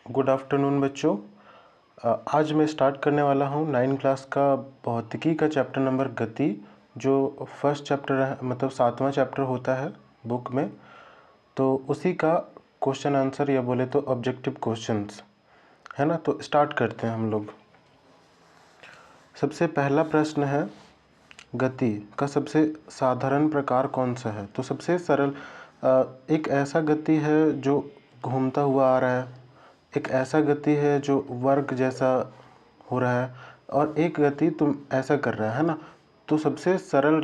Good afternoon बच्चों। आज मैं स्टार्ट करने वाला हूँ 9 क्लास का भौतिकी का चैप्टर नंबर गति, जो फर्स्ट चैप्टर है, मतलब 7वां चैप्टर होता है बुक में। तो उसी का क्वेश्चन आंसर या बोले तो ऑब्जेक्टिव क्वेश्चंस है ना। तो स्टार्ट करते हैं हम लोग। सबसे पहला प्रश्न है, गति का सबसे साधारण प्रकार कौन सा है। तो सबसे सरल एक ऐसा गति है जो घूमता हुआ आ रहा है, एक ऐसा गति है जो वर्ग जैसा हो रहा है, और एक गति तुम ऐसा कर रहा है ना। तो सबसे सरल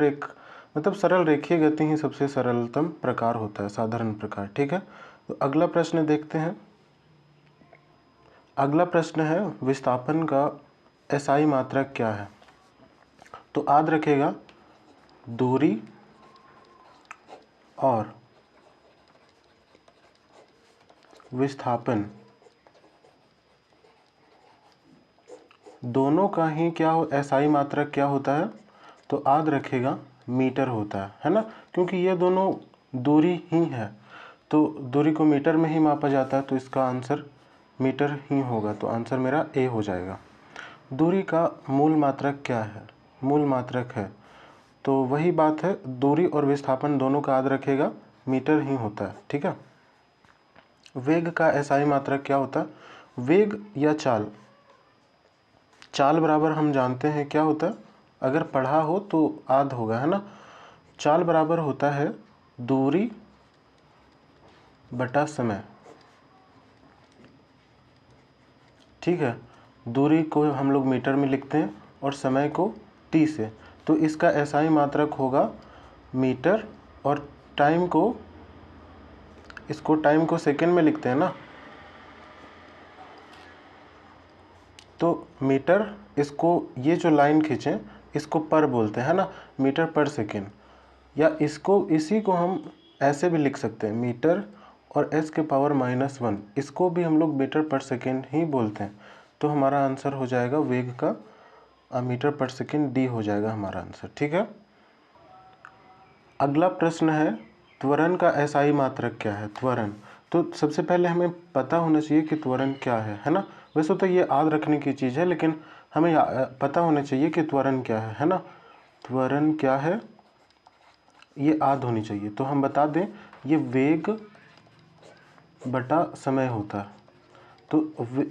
मतलब सरल रेखीय गति ही सबसे सरलतम प्रकार होता है, साधारण प्रकार। ठीक है, तो अगला प्रश्न देखते हैं। अगला प्रश्न है, विस्थापन का एसआई मात्रक क्या है। तो याद रखेगा, दूरी और विस्थापन दोनों का ही क्या हो, एसआई मात्रक क्या होता है। तो याद रखेगा, मीटर होता है ना। क्योंकि ये दोनों दूरी ही है, तो दूरी को मीटर में ही मापा जाता है, तो इसका आंसर मीटर ही होगा। तो आंसर मेरा ए हो जाएगा। दूरी का मूल मात्रक क्या है, मूल मात्रक है, तो वही बात है, दूरी और विस्थापन दोनों का याद रखेगा, मीटर ही होता है। ठीक है। वेग का एसआई मात्रक क्या होता है। वेग या चाल, चाल बराबर हम जानते हैं क्या होता है, अगर पढ़ा हो तो याद होगा, है ना। चाल बराबर होता है दूरी बटा समय। ठीक है, दूरी को हम लोग मीटर में लिखते हैं और समय को टी से, तो इसका एसआई मात्रक होगा मीटर, और टाइम को, इसको टाइम को सेकंड में लिखते हैं ना, तो मीटर, इसको ये जो लाइन खींचें इसको पर बोलते हैं ना, मीटर पर सेकेंड। या इसको, इसी को हम ऐसे भी लिख सकते हैं, मीटर और s के पावर -1, इसको भी हम लोग मीटर पर सेकेंड ही बोलते हैं। तो हमारा आंसर हो जाएगा वेग का मीटर पर सेकेंड, डी हो जाएगा हमारा आंसर। ठीक है। अगला प्रश्न है, त्वरण का एसआई मात्रक क्या है। त्वरण, तो सबसे पहले हमें पता होना चाहिए कि त्वरण क्या है ना। वैसे तो ये याद रखने की चीज़ है, लेकिन हमें पता होना चाहिए कि त्वरण क्या है ना। त्वरण क्या है ये याद होनी चाहिए। तो हम बता दें, ये वेग बटा समय होता है। तो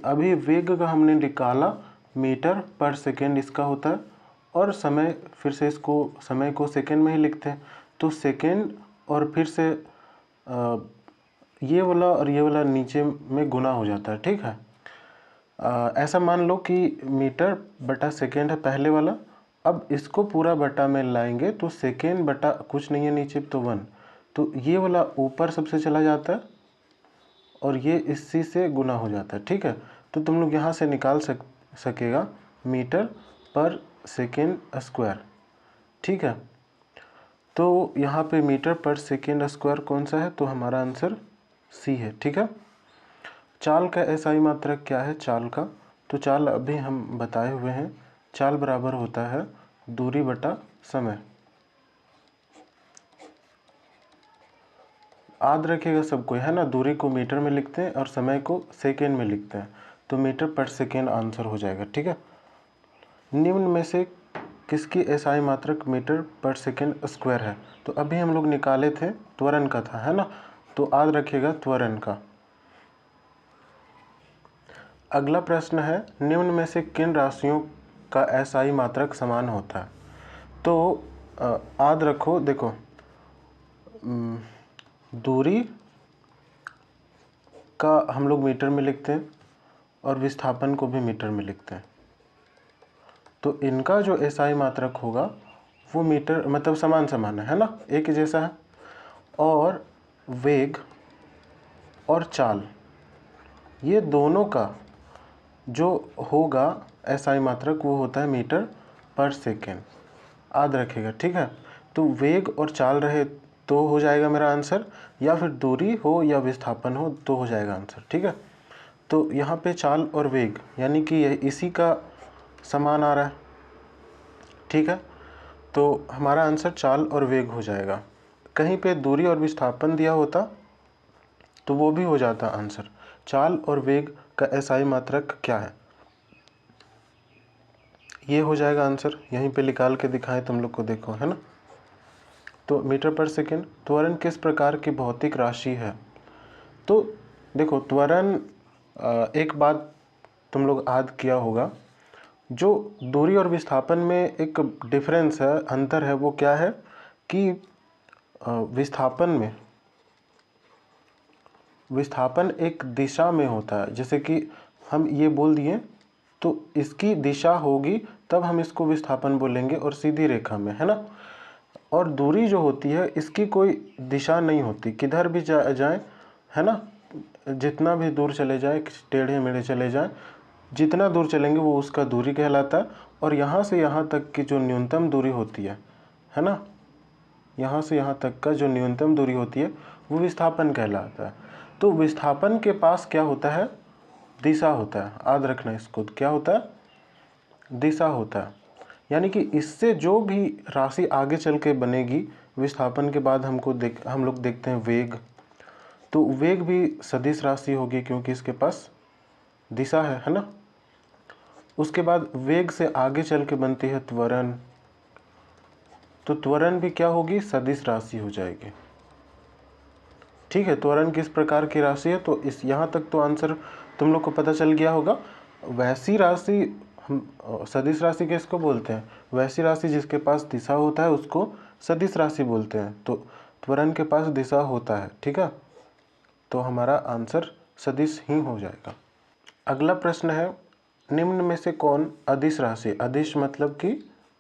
अभी वेग का हमने निकाला, मीटर पर सेकेंड इसका होता है, और समय, फिर से इसको, समय को सेकेंड में ही लिखते हैं, तो सेकेंड, और फिर से ये वाला और ये वाला नीचे में गुना हो जाता है। ठीक है। ऐसा मान लो कि मीटर बटा सेकेंड है पहले वाला, अब इसको पूरा बटा में लाएंगे तो सेकेंड बटा कुछ नहीं है नीचे, तो 1, तो ये वाला ऊपर सबसे चला जाता है और ये इसी से गुना हो जाता है। ठीक है, तो तुम लोग यहाँ से निकाल सकेगा मीटर पर सेकेंड स्क्वायर। ठीक है, तो यहाँ पे मीटर पर सेकेंड स्क्वायर कौन सा है, तो हमारा आंसर सी है। ठीक है। चाल का एसआई मात्रक क्या है, चाल का, तो चाल अभी हम बताए हुए हैं, चाल बराबर होता है दूरी बटा समय। याद रखिएगा सबको, है ना, दूरी को मीटर में लिखते हैं और समय को सेकेंड में लिखते हैं, तो मीटर पर सेकेंड आंसर हो जाएगा। ठीक है। निम्न में से किसकी एसआई मात्रक मीटर पर सेकेंड स्क्वायर है। तो अभी हम लोग निकाले थे, त्वरण का था, है ना, तो याद रखिएगा त्वरण का। अगला प्रश्न है, निम्न में से किन राशियों का एसआई मात्रक समान होता है। तो याद रखो, देखो, दूरी का हम लोग मीटर में लिखते हैं और विस्थापन को भी मीटर में लिखते हैं, तो इनका जो एसआई मात्रक होगा वो मीटर, मतलब समान समान है ना, एक ही जैसा है। और वेग और चाल, ये दोनों का जो होगा एसआई मात्रक वो होता है मीटर पर सेकेंड, याद रखिएगा। ठीक है, तो वेग और चाल रहे तो हो जाएगा मेरा आंसर, या फिर दूरी हो या विस्थापन हो तो हो जाएगा आंसर। ठीक है, तो यहाँ पे चाल और वेग यानी कि इसी का समान आ रहा है। ठीक है, तो हमारा आंसर चाल और वेग हो जाएगा। कहीं पे दूरी और विस्थापन दिया होता तो वो भी हो जाता आंसर, चाल और वेग का एसआई मात्रक क्या है? ये हो जाएगा आंसर, यहीं पे निकाल के दिखाएं तुम लोग को, देखो है ना। तो मीटर पर सेकेंड। त्वरण किस प्रकार की भौतिक राशि है? तो देखो त्वरण, एक बात तुम लोग याद किया होगा, जो दूरी और विस्थापन में एक डिफरेंस है, अंतर है, वो क्या है कि विस्थापन एक दिशा में होता है। जैसे कि हम ये बोल दिए तो इसकी दिशा होगी तब हम इसको विस्थापन बोलेंगे, और सीधी रेखा में, है ना। और दूरी जो होती है इसकी कोई दिशा नहीं होती, किधर भी जाए, है ना, जितना भी दूर चले जाए, टेढ़े मेढ़े चले जाए, जितना दूर चलेंगे वो उसका दूरी कहलाता है। और यहाँ से यहाँ तक की जो न्यूनतम दूरी होती है ना, यहाँ से यहाँ तक का जो न्यूनतम दूरी होती है वो विस्थापन कहलाता है। तो विस्थापन के पास क्या होता है? दिशा होता है। याद रखना इसको, क्या होता है? दिशा होता है। यानी कि इससे जो भी राशि आगे चल के बनेगी विस्थापन के बाद, हम लोग देखते हैं वेग, तो वेग भी सदिश राशि होगी क्योंकि इसके पास दिशा है ना। उसके बाद वेग से आगे चल के बनती है त्वरण, तो त्वरण भी क्या होगी? सदिश राशि हो जाएगी। ठीक है, त्वरण किस प्रकार की राशि है? तो इस यहाँ तक तो आंसर तुम लोग को पता चल गया होगा। वैसी राशि, हम सदिश राशि किसको बोलते हैं? वैसी राशि जिसके पास दिशा होता है उसको सदिश राशि बोलते हैं। तो त्वरण के पास दिशा होता है, ठीक है, तो हमारा आंसर सदिश ही हो जाएगा। अगला प्रश्न है, निम्न में से कौन अदिश राशि, अदिश मतलब कि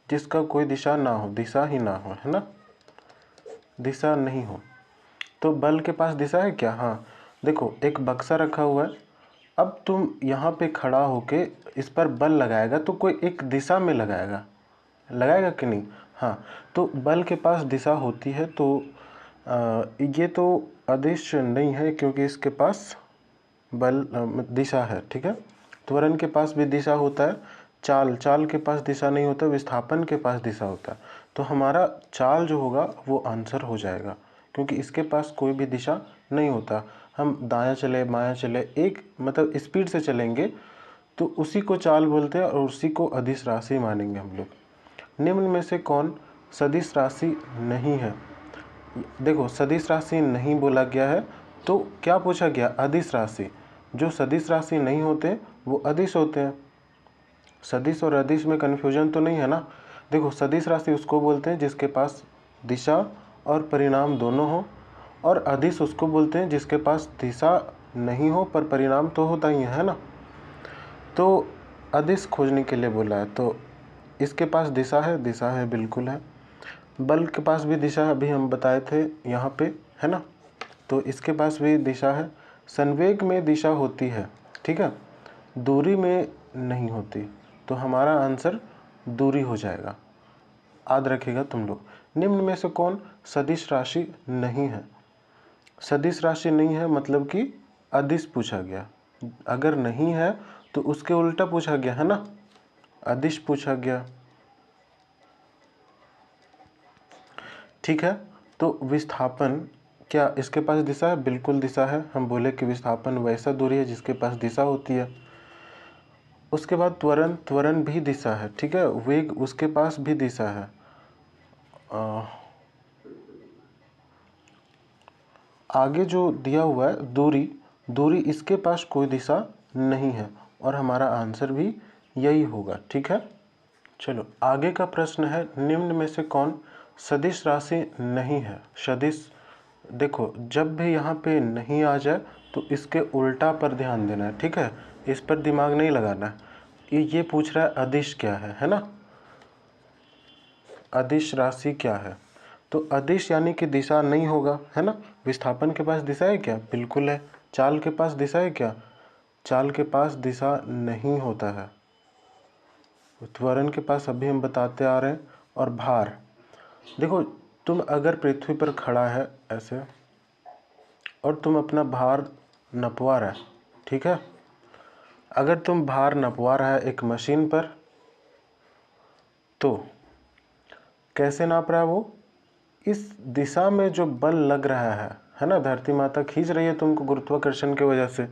जिसका कोई दिशा ना हो, दिशा ही ना हो, है ना, दिशा नहीं हो। तो बल के पास दिशा है क्या? हाँ, देखो एक बक्सा रखा हुआ है, अब तुम यहाँ पे खड़ा होके इस पर बल लगाएगा तो कोई एक दिशा में लगाएगा कि नहीं? हाँ, तो बल के पास दिशा होती है। तो ये तो अदिश नहीं है क्योंकि इसके पास दिशा है, ठीक है। त्वरण के पास भी दिशा होता है, चाल के पास दिशा नहीं होता, विस्थापन के पास दिशा होता है। तो हमारा चाल जो होगा वो आंसर हो जाएगा क्योंकि इसके पास कोई भी दिशा नहीं होता। हम दायां चले बायां चले, एक मतलब स्पीड से चलेंगे तो उसी को चाल बोलते हैं और उसी को अदिश राशि मानेंगे हम लोग। निम्न में से कौन सदिश राशि नहीं है? देखो सदिश राशि नहीं बोला गया है तो क्या पूछा गया? अदिश राशि। जो सदिश राशि नहीं होते वो अदिश होते हैं। सदिश और अदिश में कन्फ्यूजन तो नहीं है ना। देखो सदिश राशि उसको बोलते हैं जिसके पास दिशा और परिणाम दोनों हो, और अदिश उसको बोलते हैं जिसके पास दिशा नहीं हो पर परिणाम तो होता ही है ना। तो अदिश खोजने के लिए बोला है, तो इसके पास दिशा है, बिल्कुल है। बल के पास भी दिशा है, अभी हम बताए थे यहाँ पे, है ना, तो इसके पास भी दिशा है। संवेग में दिशा होती है, ठीक है, दूरी में नहीं होती, तो हमारा आंसर दूरी हो जाएगा। याद रखिएगा तुम लोग। निम्न में से कौन सदिश राशि नहीं है? सदिश राशि नहीं है मतलब कि अदिश पूछा गया, अगर नहीं है तो उसके उल्टा पूछा गया, है ना, अदिश पूछा गया, ठीक है। तो विस्थापन, क्या इसके पास दिशा है? बिल्कुल दिशा है। हम बोले कि विस्थापन वैसा दूरी है जिसके पास दिशा होती है। उसके बाद त्वरण भी दिशा है, ठीक है। वेग उसके पास भी दिशा है। आगे जो दिया हुआ है दूरी इसके पास कोई दिशा नहीं है और हमारा आंसर भी यही होगा, ठीक है। चलो आगे का प्रश्न है, निम्न में से कौन सदिश राशि नहीं है? सदिश, देखो जब भी यहाँ पे नहीं आ जाए तो इसके उल्टा पर ध्यान देना है, ठीक है, इस पर दिमाग नहीं लगाना है। ये पूछ रहा है अदिश क्या है ना, अदिश राशि क्या है? तो अदिश यानी कि दिशा नहीं होगा, है ना। विस्थापन के पास दिशा है क्या? बिल्कुल है। चाल के पास दिशा है क्या? चाल के पास दिशा नहीं होता है। त्वरण के पास अभी हम बताते आ रहे हैं। और भार, देखो तुम अगर पृथ्वी पर खड़ा है ऐसे और तुम अपना भार नपवा रहा है, ठीक है, अगर तुम भार नपवा रहा है एक मशीन पर तो कैसे नाप रहा है वो? इस दिशा में जो बल लग रहा है ना, धरती माता खींच रही है तुमको गुरुत्वाकर्षण की वजह से,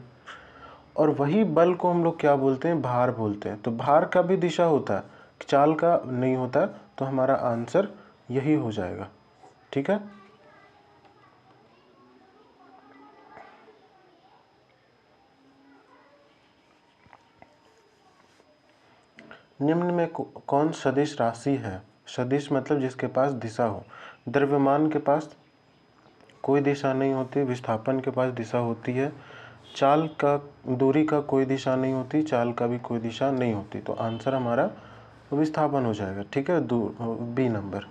और वही बल को हम लोग क्या बोलते हैं, भार बोलते हैं। तो भार का भी दिशा होता है, चाल का नहीं होता। तो हमारा आंसर यही हो जाएगा। ठीक है। निम्न में कौन सदिश राशि है? सदिश मतलब जिसके पास दिशा हो। द्रव्यमान के पास कोई दिशा नहीं होती, विस्थापन के पास दिशा होती है, चाल का दूरी का कोई दिशा नहीं होती, चाल का भी कोई दिशा नहीं होती। तो आंसर हमारा विस्थापन हो जाएगा। ठीक है, बी नंबर।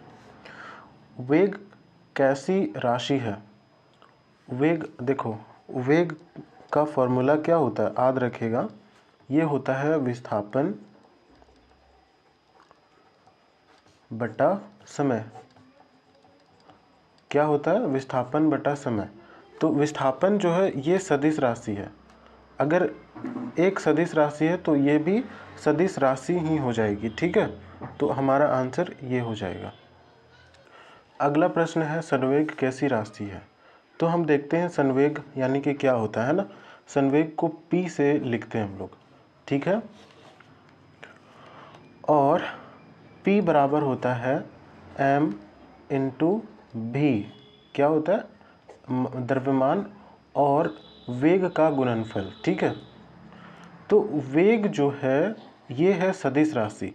वेग कैसी राशि है? वेग, देखो वेग का फॉर्मूला क्या होता है, याद रखिएगा, ये होता है विस्थापन बटा समय। क्या होता है? विस्थापन बटा समय। तो विस्थापन जो है ये सदिश राशि है। अगर एक सदिश राशि है तो ये भी सदिश राशि ही हो जाएगी। ठीक है, तो हमारा आंसर ये हो जाएगा। अगला प्रश्न है संवेग कैसी राशि है? तो हम देखते हैं संवेग यानी कि क्या होता है ना। संवेग को P से लिखते हैं हम लोग। ठीक है, और P बराबर होता है m इंटू भी। क्या होता है? द्रव्यमान और वेग का गुणनफल। ठीक है, तो वेग जो है ये है सदिश राशि।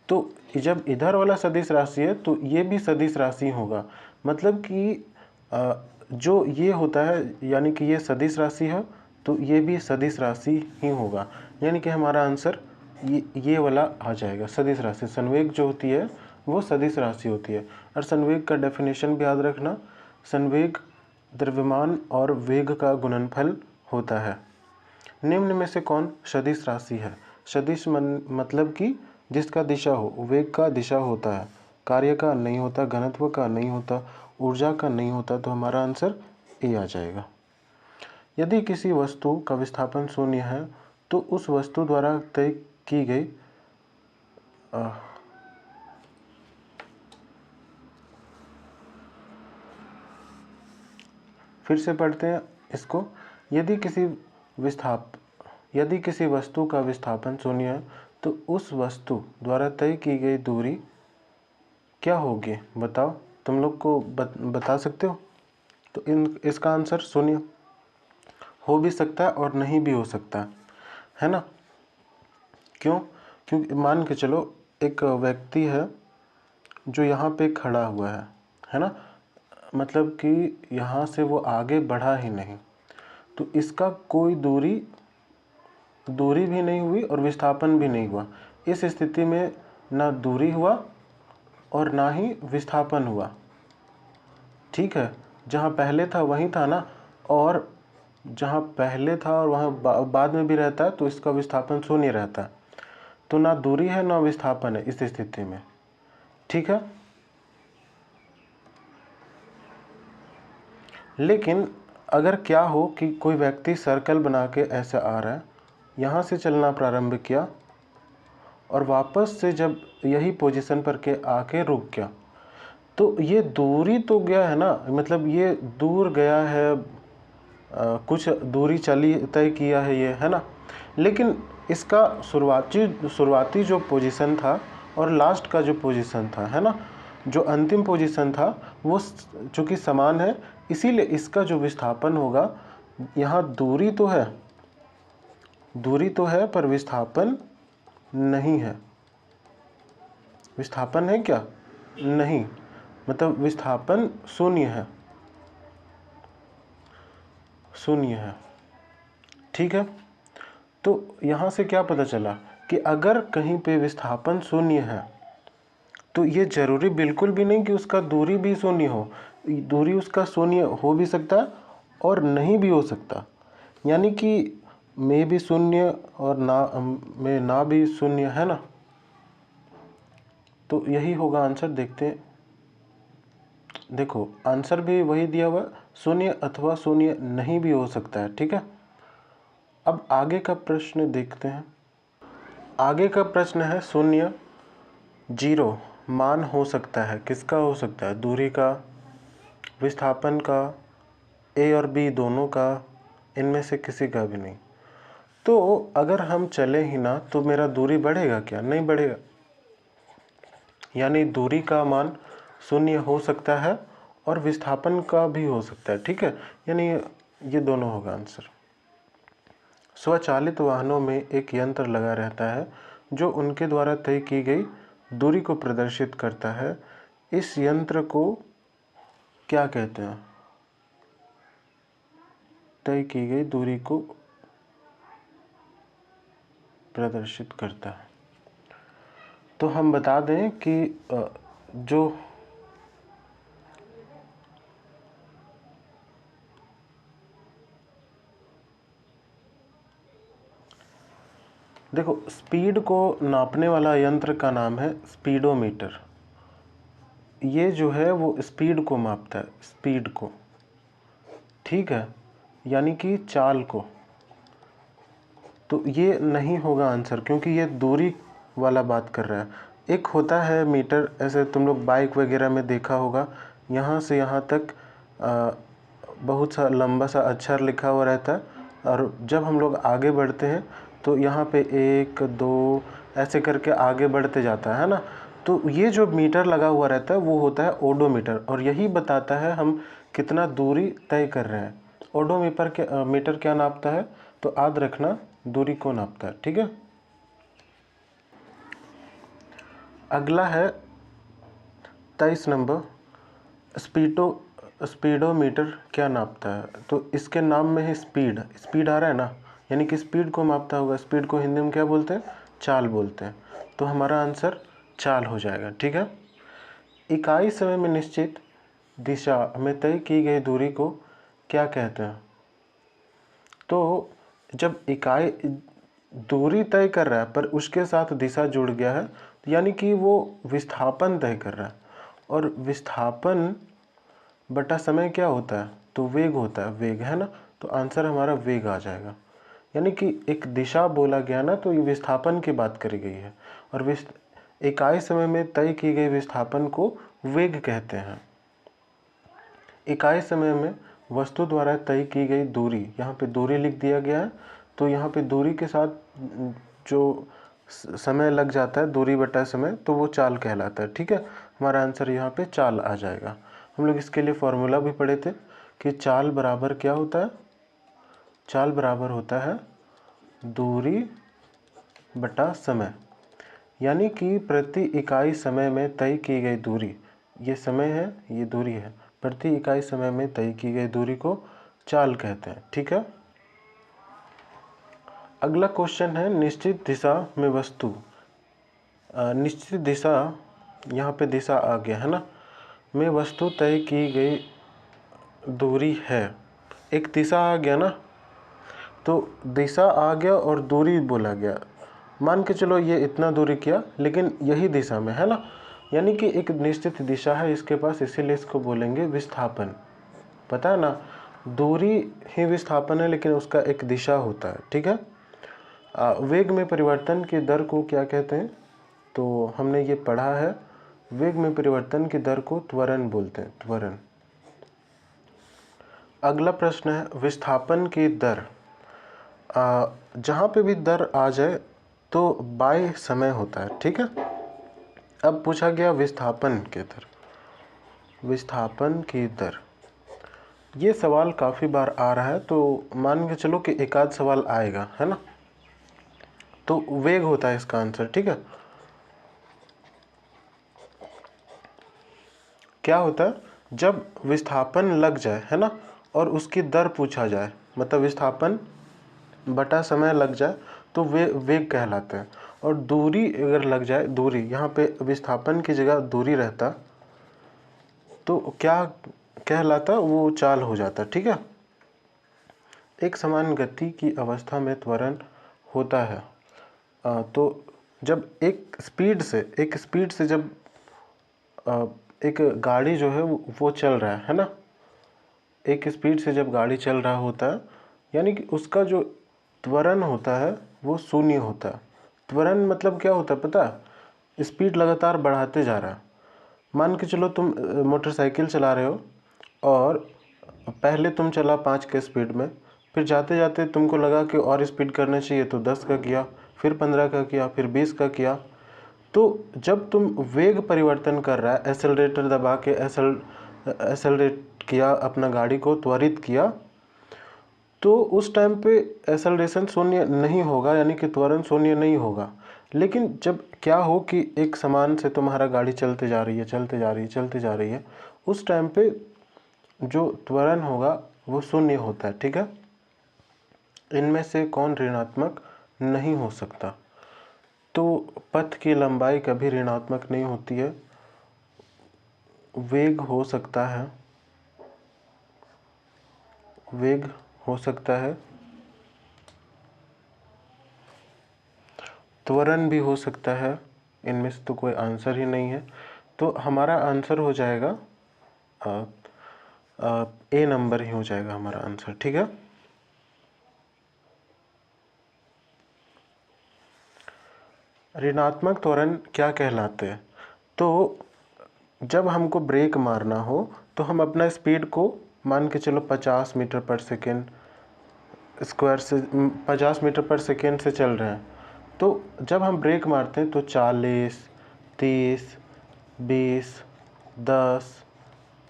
तो जब इधर वाला सदिश राशि है तो ये भी सदिश राशि होगा। मतलब कि जो ये होता है यानी कि ये सदिश राशि है तो ये भी सदिश राशि ही होगा। यानी कि हमारा आंसर ये वाला आ जाएगा, सदिश राशि। संवेग जो होती है वो सदिश राशि होती है। और संवेग का डेफिनेशन भी याद रखना, संवेग द्रव्यमान और वेग का गुणनफल होता है। निम्न में से कौन सदिश राशि है? सदिश मतलब कि जिसका दिशा हो, वेग का दिशा होता है, कार्य का नहीं होता, घनत्व का नहीं होता, ऊर्जा का नहीं होता। तो हमारा आंसर ए आ जाएगा। यदि किसी वस्तु का विस्थापन शून्य है तो उस वस्तु द्वारा तय की गई फिर से पढ़ते हैं इसको। यदि किसी वस्तु का विस्थापन शून्य है तो उस वस्तु द्वारा तय की गई दूरी क्या होगी? बताओ, तुम लोग को बता सकते हो? तो इसका आंसर शून्य हो भी सकता है और नहीं भी हो सकता है ना। क्यों? क्योंकि मान के चलो एक व्यक्ति है जो यहाँ पे खड़ा हुआ है ना, मतलब कि यहाँ से वो आगे बढ़ा ही नहीं, तो इसका कोई दूरी भी नहीं हुई और विस्थापन भी नहीं हुआ। इस स्थिति में ना दूरी हुआ और ना ही विस्थापन हुआ। ठीक है, जहाँ पहले था वहीं था ना, और जहाँ पहले था और वहाँ बाद में भी रहता है तो इसका विस्थापन शून्य रहता है। तो ना दूरी है ना विस्थापन है इस स्थिति में। ठीक है, लेकिन अगर क्या हो कि कोई व्यक्ति सर्कल बना के ऐसे आ रहा है, यहाँ से चलना प्रारंभ किया और वापस से जब यही पोजीशन पर के आके रुक गया, तो ये दूरी तो गया है ना, मतलब ये दूर गया है, कुछ दूरी चली तय किया है ये, है ना। लेकिन इसका शुरुआती जो पोजीशन था और लास्ट का जो पोजीशन था, है ना, जो अंतिम पोजीशन था वो चूँकि समान है, इसीलिए इसका जो विस्थापन होगा, यहाँ दूरी तो है पर विस्थापन नहीं है। विस्थापन है क्या? नहीं, मतलब विस्थापन शून्य है। ठीक है, तो यहाँ से क्या पता चला कि अगर कहीं पे विस्थापन शून्य है तो ये जरूरी बिल्कुल भी नहीं कि उसका दूरी भी शून्य हो। दूरी उसका शून्य हो भी सकता है और नहीं भी हो सकता, यानी कि में भी शून्य और ना भी शून्य, है ना। तो यही होगा आंसर। देखते हैं, देखो आंसर भी वही दिया हुआ, शून्य अथवा शून्य नहीं भी हो सकता है। ठीक है, अब आगे का प्रश्न देखते हैं। आगे का प्रश्न है शून्य 0 मान हो सकता है। किसका हो सकता है? दूरी का, विस्थापन का, ए और बी दोनों का, इनमें से किसी का भी नहीं। तो अगर हम चले ही ना तो मेरा दूरी बढ़ेगा क्या? नहीं बढ़ेगा। यानी दूरी का मान शून्य हो सकता है और विस्थापन का भी हो सकता है, ठीक है। यानी ये दोनों होगा आंसर। स्वचालित वाहनों में एक यंत्र लगा रहता है जो उनके द्वारा तय की गई दूरी को प्रदर्शित करता है। इस यंत्र को क्या कहते हैं? तय की गई दूरी को प्रदर्शित करता है। तो हम बता दें कि जो देखो, स्पीड को नापने वाला यंत्र का नाम है स्पीडोमीटर। ये जो है वो स्पीड को मापता है, स्पीड को, ठीक है, यानी कि चाल को। तो ये नहीं होगा आंसर, क्योंकि ये दूरी वाला बात कर रहा है। एक होता है मीटर, ऐसे तुम लोग बाइक वगैरह में देखा होगा, यहाँ से यहाँ तक बहुत सा लंबा सा अक्षर लिखा हुआ रहता है, और जब हम लोग आगे बढ़ते हैं तो यहाँ पे 1 2 ऐसे करके आगे बढ़ते जाता है ना। तो ये जो मीटर लगा हुआ रहता है वो होता है ओडोमीटर, और यही बताता है हम कितना दूरी तय कर रहे हैं। ओडोमीटर के मीटर क्या नापता है? तो याद रखना, दूरी को नापता है, ठीक है। अगला है 23 नंबर, स्पीडोमीटर क्या नापता है? तो इसके नाम में है स्पीड, स्पीड आ रहा है ना, यानी कि स्पीड को मापता होगा। स्पीड को हिंदी में क्या बोलते हैं? चाल बोलते हैं। तो हमारा आंसर चाल हो जाएगा, ठीक है। इकाई समय में निश्चित दिशा में तय की गई दूरी को क्या कहते हैं? तो जब इकाई दूरी तय कर रहा है पर उसके साथ दिशा जुड़ गया है, यानी कि वो विस्थापन तय कर रहा है, और विस्थापन बटा समय क्या होता है? तो वेग होता है, वेग है ना। तो आंसर हमारा वेग आ जाएगा। यानी कि एक दिशा बोला गया ना, तो ये विस्थापन की बात करी गई है, और इकाई समय में तय की गई विस्थापन को वेग कहते हैं। इकाई समय में वस्तु द्वारा तय की गई दूरी, यहाँ पे दूरी लिख दिया गया है, तो यहाँ पे दूरी के साथ जो समय लग जाता है, दूरी बटा समय, तो वो चाल कहलाता है, ठीक है। हमारा आंसर यहाँ पे चाल आ जाएगा। हम लोग इसके लिए फॉर्मूला भी पढ़े थे कि चाल बराबर क्या होता है? चाल बराबर होता है दूरी बटा समय, यानी कि प्रति इकाई समय में तय की गई दूरी, ये समय है, ये दूरी है, प्रति इकाई समय में तय की गई दूरी को चाल कहते हैं, ठीक है। अगला क्वेश्चन है निश्चित दिशा में वस्तु, निश्चित दिशा, यहाँ पे दिशा आ गया है ना, में वस्तु तय की गई दूरी है। एक दिशा आ गया ना, तो दिशा आ गया और दूरी बोला गया। मान के चलो ये इतना दूरी किया, लेकिन यही दिशा में है ना, यानी कि एक निश्चित दिशा है इसके पास, इसीलिए इसको बोलेंगे विस्थापन। पता है ना, दूरी ही विस्थापन है, लेकिन उसका एक दिशा होता है, ठीक है। वेग में परिवर्तन की दर को क्या कहते हैं? तो हमने ये पढ़ा है, वेग में परिवर्तन की दर को त्वरण बोलते हैं, त्वरण। अगला प्रश्न है विस्थापन की दर। जहाँ पे भी दर आ जाए तो बाय समय होता है, ठीक है। अब पूछा गया विस्थापन की दर, विस्थापन की दर, ये सवाल काफ़ी बार आ रहा है, तो मान के चलो कि एक आध सवाल आएगा, है ना। तो वेग होता है इसका आंसर, ठीक है। क्या होता है? जब विस्थापन लग जाए, है ना, और उसकी दर पूछा जाए, मतलब विस्थापन बटा समय लग जाए, तो वेग कहलाता है। और दूरी अगर लग जाए, दूरी, यहाँ पे विस्थापन की जगह दूरी रहता, तो क्या कहलाता? वो चाल हो जाता, ठीक है। एक समान गति की अवस्था में त्वरण होता है। तो जब एक स्पीड से जब एक गाड़ी जो है वो चल रहा है ना, एक स्पीड से जब गाड़ी चल रहा होता है, यानी कि उसका जो त्वरण होता है वो शून्य होता है। त्वरण मतलब क्या होता है पता है? स्पीड लगातार बढ़ाते जा रहा है। मान के चलो तुम मोटरसाइकिल चला रहे हो, और पहले तुम चला 5 के स्पीड में, फिर जाते जाते तुमको लगा कि और स्पीड करना चाहिए तो 10 का किया, फिर 15 का किया, फिर 20 का किया। तो जब तुम वेग परिवर्तन कर रहा है, एक्सेलरेटर दबा के एक्सेलरेट किया, अपना गाड़ी को त्वरित किया, तो उस टाइम पे एक्सेलरेशन शून्य नहीं होगा, यानी कि त्वरण शून्य नहीं होगा। लेकिन जब क्या हो कि एक समान से तुम्हारा गाड़ी चलते जा रही है, चलते जा रही है, चलते जा रही है, उस टाइम पे जो त्वरण होगा वो शून्य होता है। ठीक है, इनमें से कौन ऋणात्मक नहीं हो सकता? तो पथ की लंबाई कभी ऋणात्मक नहीं होती है। वेग हो सकता है, वेग हो सकता है, त्वरण भी हो सकता है, इनमें से तो कोई आंसर ही नहीं है। तो हमारा आंसर हो जाएगा ए नंबर ही हो जाएगा हमारा आंसर। ठीक है, ऋणात्मक त्वरण क्या कहलाते हैं? तो जब हमको ब्रेक मारना हो तो हम अपना स्पीड को मान के चलो 50 मीटर पर सेकेंड स्क्वायर से 50 मीटर पर सेकेंड से चल रहे हैं। तो जब हम ब्रेक मारते हैं तो 40, 30, 20, 10,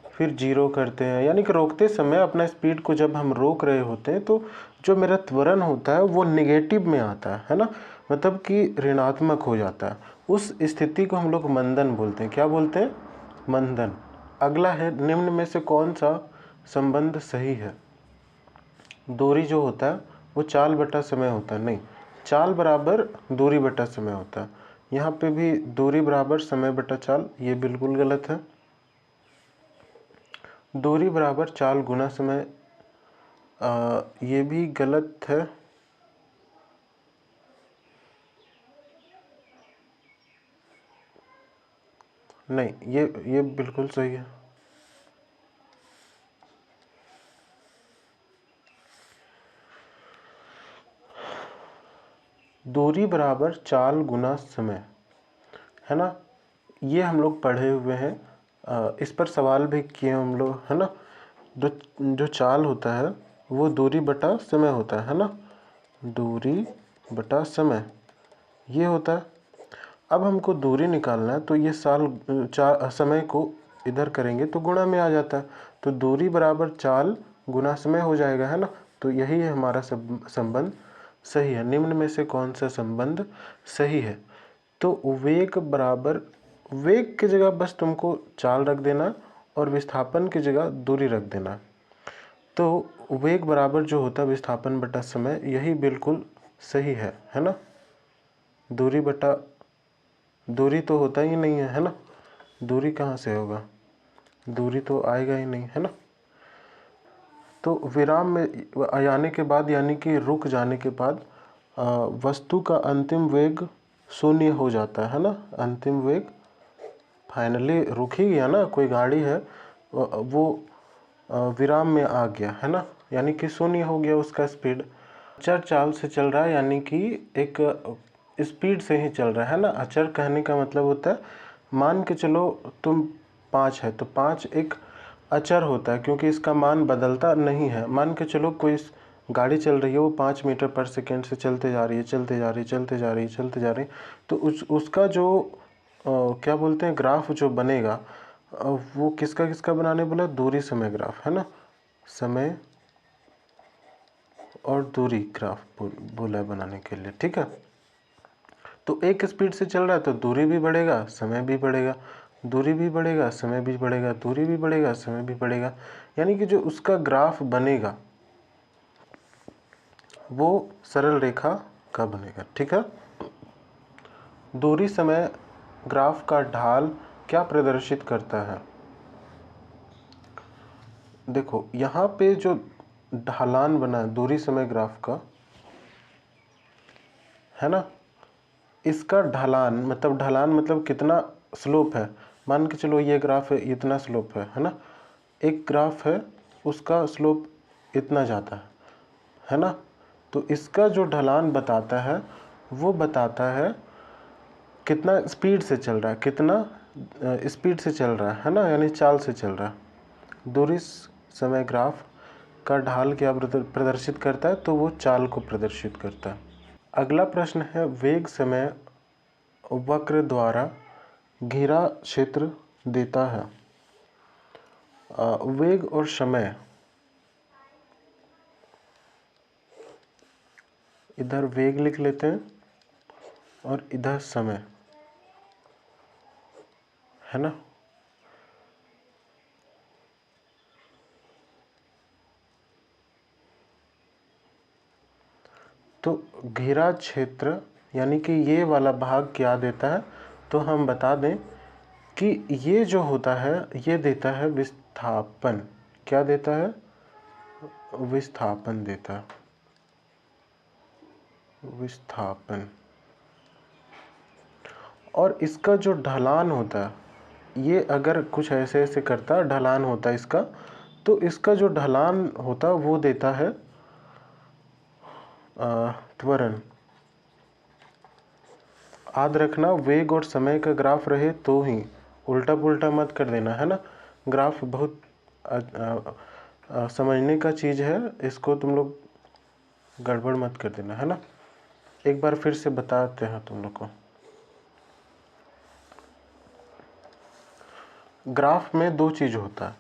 फिर 0 करते हैं, यानी कि रोकते समय अपना स्पीड को जब हम रोक रहे होते हैं तो जो मेरा त्वरण होता है वो निगेटिव में आता है ना, मतलब कि ऋणात्मक हो जाता है। उस स्थिति को हम लोग मंदन बोलते हैं। क्या बोलते हैं? मंदन। अगला है, निम्न में से कौन सा संबंध सही है? दूरी जो होता है वो चाल बटा समय होता है। नहीं, चाल बराबर दूरी बटा समय होता है। यहाँ पे भी दूरी बराबर समय बटा चाल, ये बिल्कुल गलत है। दूरी बराबर चाल गुना समय, ये भी गलत है। नहीं, ये बिल्कुल सही है। दूरी बराबर चाल गुना समय, है ना, ये हम लोग पढ़े हुए हैं। इस पर सवाल भी किए हम लोग, है ना। जो चाल होता है वो दूरी बटा समय होता है ना, दूरी बटा समय ये होता है। अब हमको दूरी निकालना है तो ये समय को इधर करेंगे तो गुणा में आ जाता है, तो दूरी बराबर चाल गुना समय हो जाएगा, है ना। तो यही है हमारा संबंध सही है। निम्न में से कौन सा संबंध सही है? तो वेग बराबर, वेग की जगह बस तुमको चाल रख देना और विस्थापन की जगह दूरी रख देना। तो वेग बराबर जो होता है विस्थापन बटा समय, यही बिल्कुल सही है ना। दूरी बटा दूरी तो होता ही नहीं है ना, दूरी कहाँ से होगा, दूरी तो आएगा ही नहीं, है ना। तो विराम में आने के बाद, यानी कि रुक जाने के बाद वस्तु का अंतिम वेग शून्य हो जाता है ना। अंतिम वेग फाइनली रुक ही गया ना, कोई गाड़ी है वो विराम में आ गया, है ना, यानी कि शून्य हो गया उसका स्पीड। अचर चाल से चल रहा है, यानी कि एक स्पीड से ही चल रहा है ना। अचर कहने का मतलब होता है, मान के चलो तुम 5 है तो 5 एक अचर होता है क्योंकि इसका मान बदलता नहीं है। मान के चलो कोई गाड़ी चल रही है, वो 5 मीटर पर सेकेंड से चलते जा रही है, चलते जा रही है, चलते जा रही है, चलते जा रही है, तो उसका जो क्या बोलते हैं ग्राफ जो बनेगा, वो किसका किसका बनाने बोला? दूरी समय ग्राफ, है ना। समय और दूरी ग्राफ बोला है बनाने के लिए, ठीक है। तो एक स्पीड से चल रहा है तो दूरी भी बढ़ेगा, समय भी बढ़ेगा, दूरी भी बढ़ेगा, समय भी बढ़ेगा, दूरी भी बढ़ेगा, समय भी बढ़ेगा, यानी कि जो उसका ग्राफ बनेगा वो सरल रेखा का बनेगा, ठीक है। दूरी समय ग्राफ का ढाल क्या प्रदर्शित करता है? देखो यहाँ पे जो ढलान बना है दूरी समय ग्राफ का, है ना, इसका ढलान मतलब कितना स्लोप है। मान के चलो ये ग्राफ है, इतना स्लोप है ना। एक ग्राफ है उसका स्लोप इतना जाता है ना। तो इसका जो ढलान बताता है वो बताता है कितना स्पीड से चल रहा है, कितना स्पीड से चल रहा है ना, यानी चाल से चल रहा है। दूरी समय ग्राफ का ढाल क्या प्रदर्शित करता है, तो वो चाल को प्रदर्शित करता है। अगला प्रश्न है, वेग समय वक्र द्वारा घिरा क्षेत्र देता है। वेग और समय, इधर वेग लिख लेते हैं और इधर समय, है ना। तो घिरा क्षेत्र यानी कि ये वाला भाग क्या देता है, तो हम बता दें कि ये जो होता है ये देता है विस्थापन। क्या देता है? विस्थापन देता है, विस्थापन। और इसका जो ढलान होता है, ये अगर कुछ ऐसे ऐसे करता है, ढलान होता है इसका, तो इसका जो ढलान होता है वो देता है त्वरण। याद रखना, वेग और समय का ग्राफ रहे तो ही, उल्टा पुल्टा मत कर देना, है ना। ग्राफ बहुत समझने का चीज़ है, इसको तुम लोग गड़बड़ मत कर देना, है ना। एक बार फिर से बताते हैं तुम लोग को। ग्राफ में दो चीज़ होता है,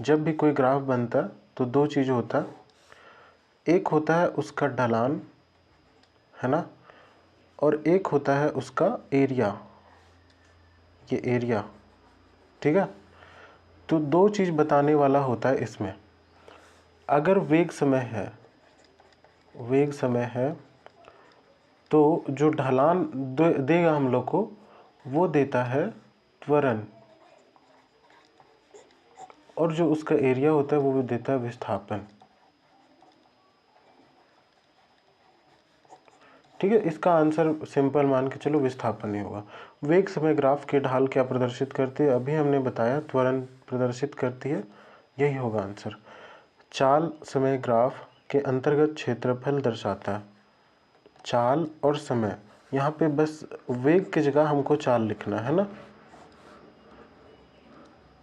जब भी कोई ग्राफ बनता है तो दो चीज़ होता है। एक होता है उसका ढलान, है ना, और एक होता है उसका एरिया, ये एरिया, ठीक है। तो दो चीज़ बताने वाला होता है इसमें। अगर वेग समय है, वेग समय है, तो जो ढलान देगा हम लोग को वो देता है त्वरण, और जो उसका एरिया होता है वो देता है विस्थापन। ठीक है, इसका आंसर सिंपल मान के चलो विस्थापन ही होगा। वेग समय ग्राफ की ढाल क्या प्रदर्शित करती है? अभी हमने बताया त्वरण प्रदर्शित करती है, यही होगा आंसर। चाल समय ग्राफ के अंतर्गत क्षेत्रफल दर्शाता है। चाल और समय, यहाँ पे बस वेग की जगह हमको चाल लिखना है ना,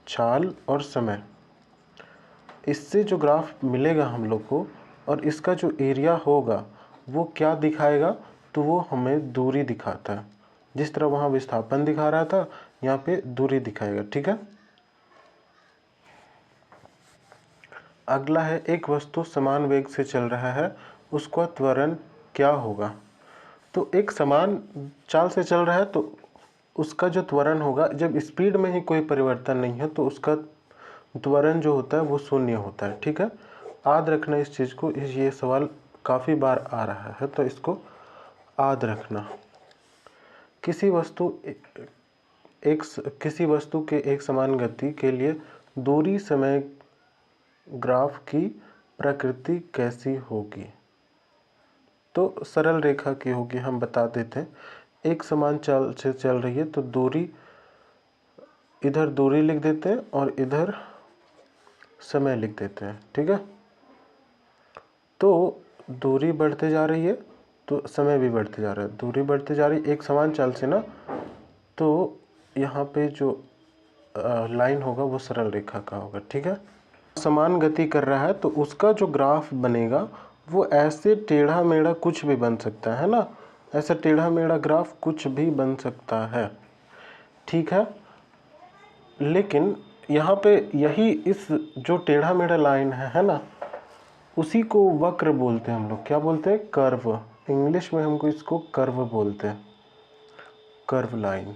चाल और समय। इससे जो ग्राफ मिलेगा हम लोग को और इसका जो एरिया होगा वो क्या दिखाएगा, तो वो हमें दूरी दिखाता है। जिस तरह वहाँ विस्थापन दिखा रहा था, यहाँ पे दूरी दिखाएगा, ठीक है। अगला है, एक वस्तु समान वेग से चल रहा है, उसका त्वरण क्या होगा? तो एक समान चाल से चल रहा है तो उसका जो त्वरण होगा, जब स्पीड में ही कोई परिवर्तन नहीं है तो उसका त्वरण जो होता है वो शून्य होता है, ठीक है। याद रखना इस चीज़ को, ये सवाल काफ़ी बार आ रहा है तो इसको याद रखना। किसी वस्तु के एक समान गति के लिए दूरी समय ग्राफ की प्रकृति कैसी होगी? तो सरल रेखा की होगी, हम बता देते हैं। एक समान चाल से चल रही है तो दूरी, इधर दूरी लिख देते हैं और इधर समय लिख देते हैं, ठीक है। तो दूरी बढ़ते जा रही है तो समय भी बढ़ते जा रहा है, दूरी बढ़ते जा रही है एक समान चाल से ना, तो यहाँ पे जो लाइन होगा वो सरल रेखा का होगा, ठीक है। समान गति कर रहा है तो उसका जो ग्राफ बनेगा वो ऐसे टेढ़ा मेढ़ा कुछ भी बन सकता है ना, ऐसा टेढ़ा मेढ़ा ग्राफ कुछ भी बन सकता है, ठीक है। लेकिन यहाँ पे यही इस जो टेढ़ा मेढ़ा लाइन है ना, उसी को वक्र बोलते हैं हम लोग। क्या बोलते हैं? कर्व। इंग्लिश में हमको इसको कर्व बोलते हैं, कर्व लाइन।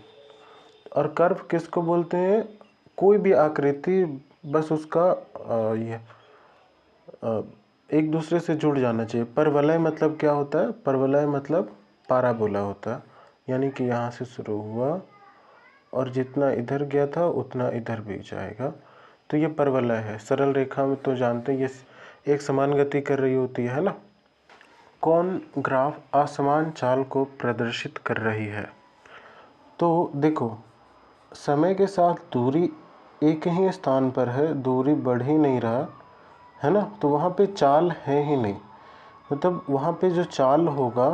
और कर्व किसको बोलते हैं? कोई भी आकृति, बस उसका एक दूसरे से जुड़ जाना चाहिए। परवलय मतलब क्या होता है? परवलय मतलब पाराबोला होता है, यानी कि यहाँ से शुरू हुआ और जितना इधर गया था उतना इधर भी जाएगा, तो ये परवलय है। सरल रेखा में तो जानते हैं ये एक समान गति कर रही होती है ना। कौन ग्राफ असमान चाल को प्रदर्शित कर रही है? तो देखो, समय के साथ दूरी एक ही स्थान पर है, दूरी बढ़ ही नहीं रहा है ना, तो वहाँ पे चाल है ही नहीं। मतलब वहाँ पे जो चाल होगा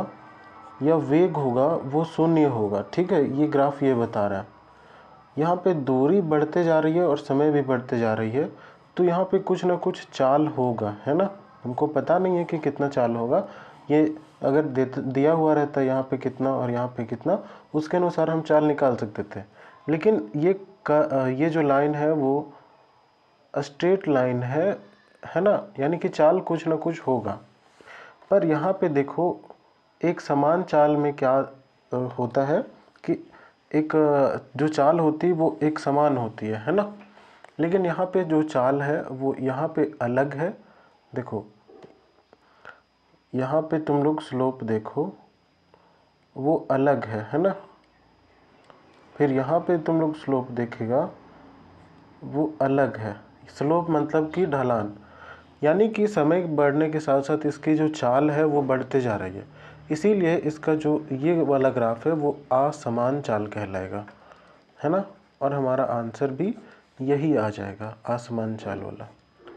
या वेग होगा वो शून्य होगा, ठीक है। ये ग्राफ ये बता रहा है। यहाँ पे दूरी बढ़ते जा रही है और समय भी बढ़ते जा रही है, तो यहाँ पे कुछ ना कुछ चाल होगा, है ना। हमको पता नहीं है कि कितना चाल होगा, ये अगर दिया हुआ रहता है यहाँ पे कितना और यहाँ पे कितना, उसके अनुसार हम चाल निकाल सकते थे। लेकिन ये जो लाइन है वो स्ट्रेट लाइन है ना, यानी कि चाल कुछ ना कुछ होगा। पर यहाँ पे देखो, एक समान चाल में क्या होता है कि एक जो चाल होती है वो एक समान होती है ना। लेकिन यहाँ पे जो चाल है वो यहाँ पे अलग है। देखो यहाँ पे तुम लोग स्लोप देखो, वो अलग है ना। फिर यहाँ पे तुम लोग स्लोप देखेगा, वो अलग है। स्लोप मतलब कि ढलान, यानी कि समय बढ़ने के साथ साथ इसकी जो चाल है वो बढ़ते जा रही है। इसीलिए इसका जो ये वाला ग्राफ है वो असमान चाल कहलाएगा, है ना। और हमारा आंसर भी यही आ जाएगा, असमान चाल वाला।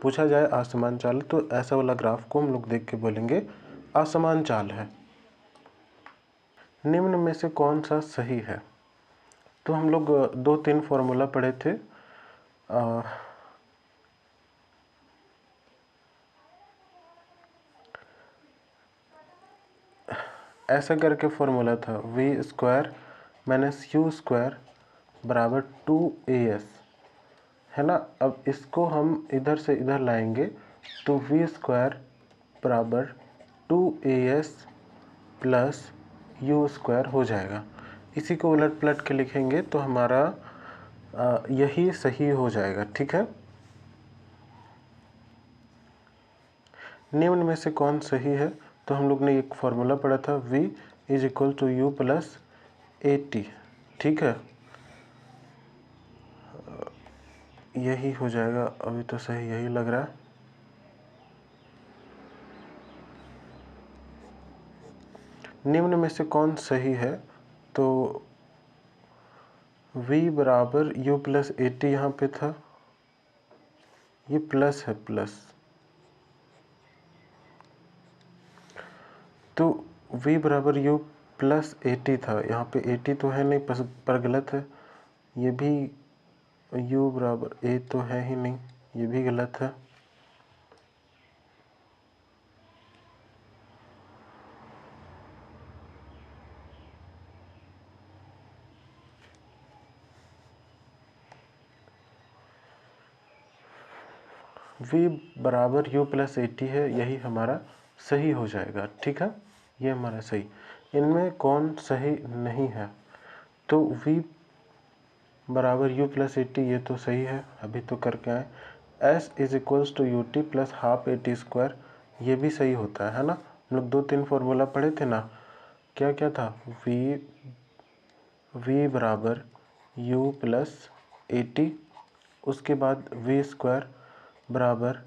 पूछा जाए असमान चाल तो ऐसा वाला ग्राफ को हम लोग देख के बोलेंगे असमान चाल है। निम्न में से कौन सा सही है? तो हम लोग 2-3 फॉर्मूला पढ़े थे। ऐसा करके फॉर्मूला था v² - u² बराबर 2as, है ना। अब इसको हम इधर से इधर लाएंगे तो v² बराबर 2as प्लस u² हो जाएगा। इसी को उलट पलट के लिखेंगे तो हमारा यही सही हो जाएगा, ठीक है। निम्न में से कौन सही है? तो हम लोग ने एक फॉर्मूला पढ़ा था v = u + at, ठीक है। यही हो जाएगा, अभी तो सही यही लग रहा है। निम्न में से कौन सही है? तो v बराबर u + at यहाँ पे था, ये प्लस है प्लस, तो v बराबर u + at था। यहाँ पे 80 तो है नहीं, पर गलत है। ये भी u बराबर a तो है ही नहीं, ये भी गलत है। v बराबर u + at है, यही हमारा सही हो जाएगा, ठीक है। ये हमारा सही। इनमें कौन सही नहीं है? तो v बराबर u + at ये तो सही है, अभी तो करके आए। s = ut + ½ at², ये भी सही होता है ना। हम लोग 2-3 फॉर्मूला पढ़े थे ना, क्या क्या था? v बराबर u + at, उसके बाद v² बराबर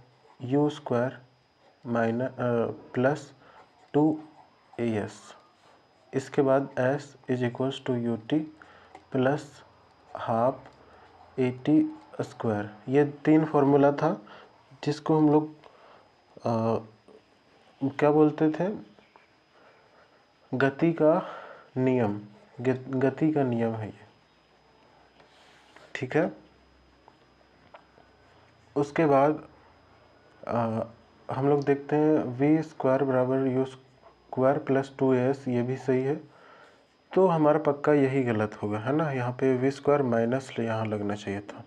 u² प्लस 2as, इसके बाद s = ut प्लस ½ at²। ये 3 फार्मूला था जिसको हम लोग क्या बोलते थे? गति का नियम, गति का नियम है ये, ठीक है। उसके बाद हम लोग देखते हैं v² बराबर u² प्लस 2as, ये भी सही है। तो हमारा पक्का यही गलत होगा, है ना। यहाँ पे v² माइनस यहाँ लगना चाहिए था,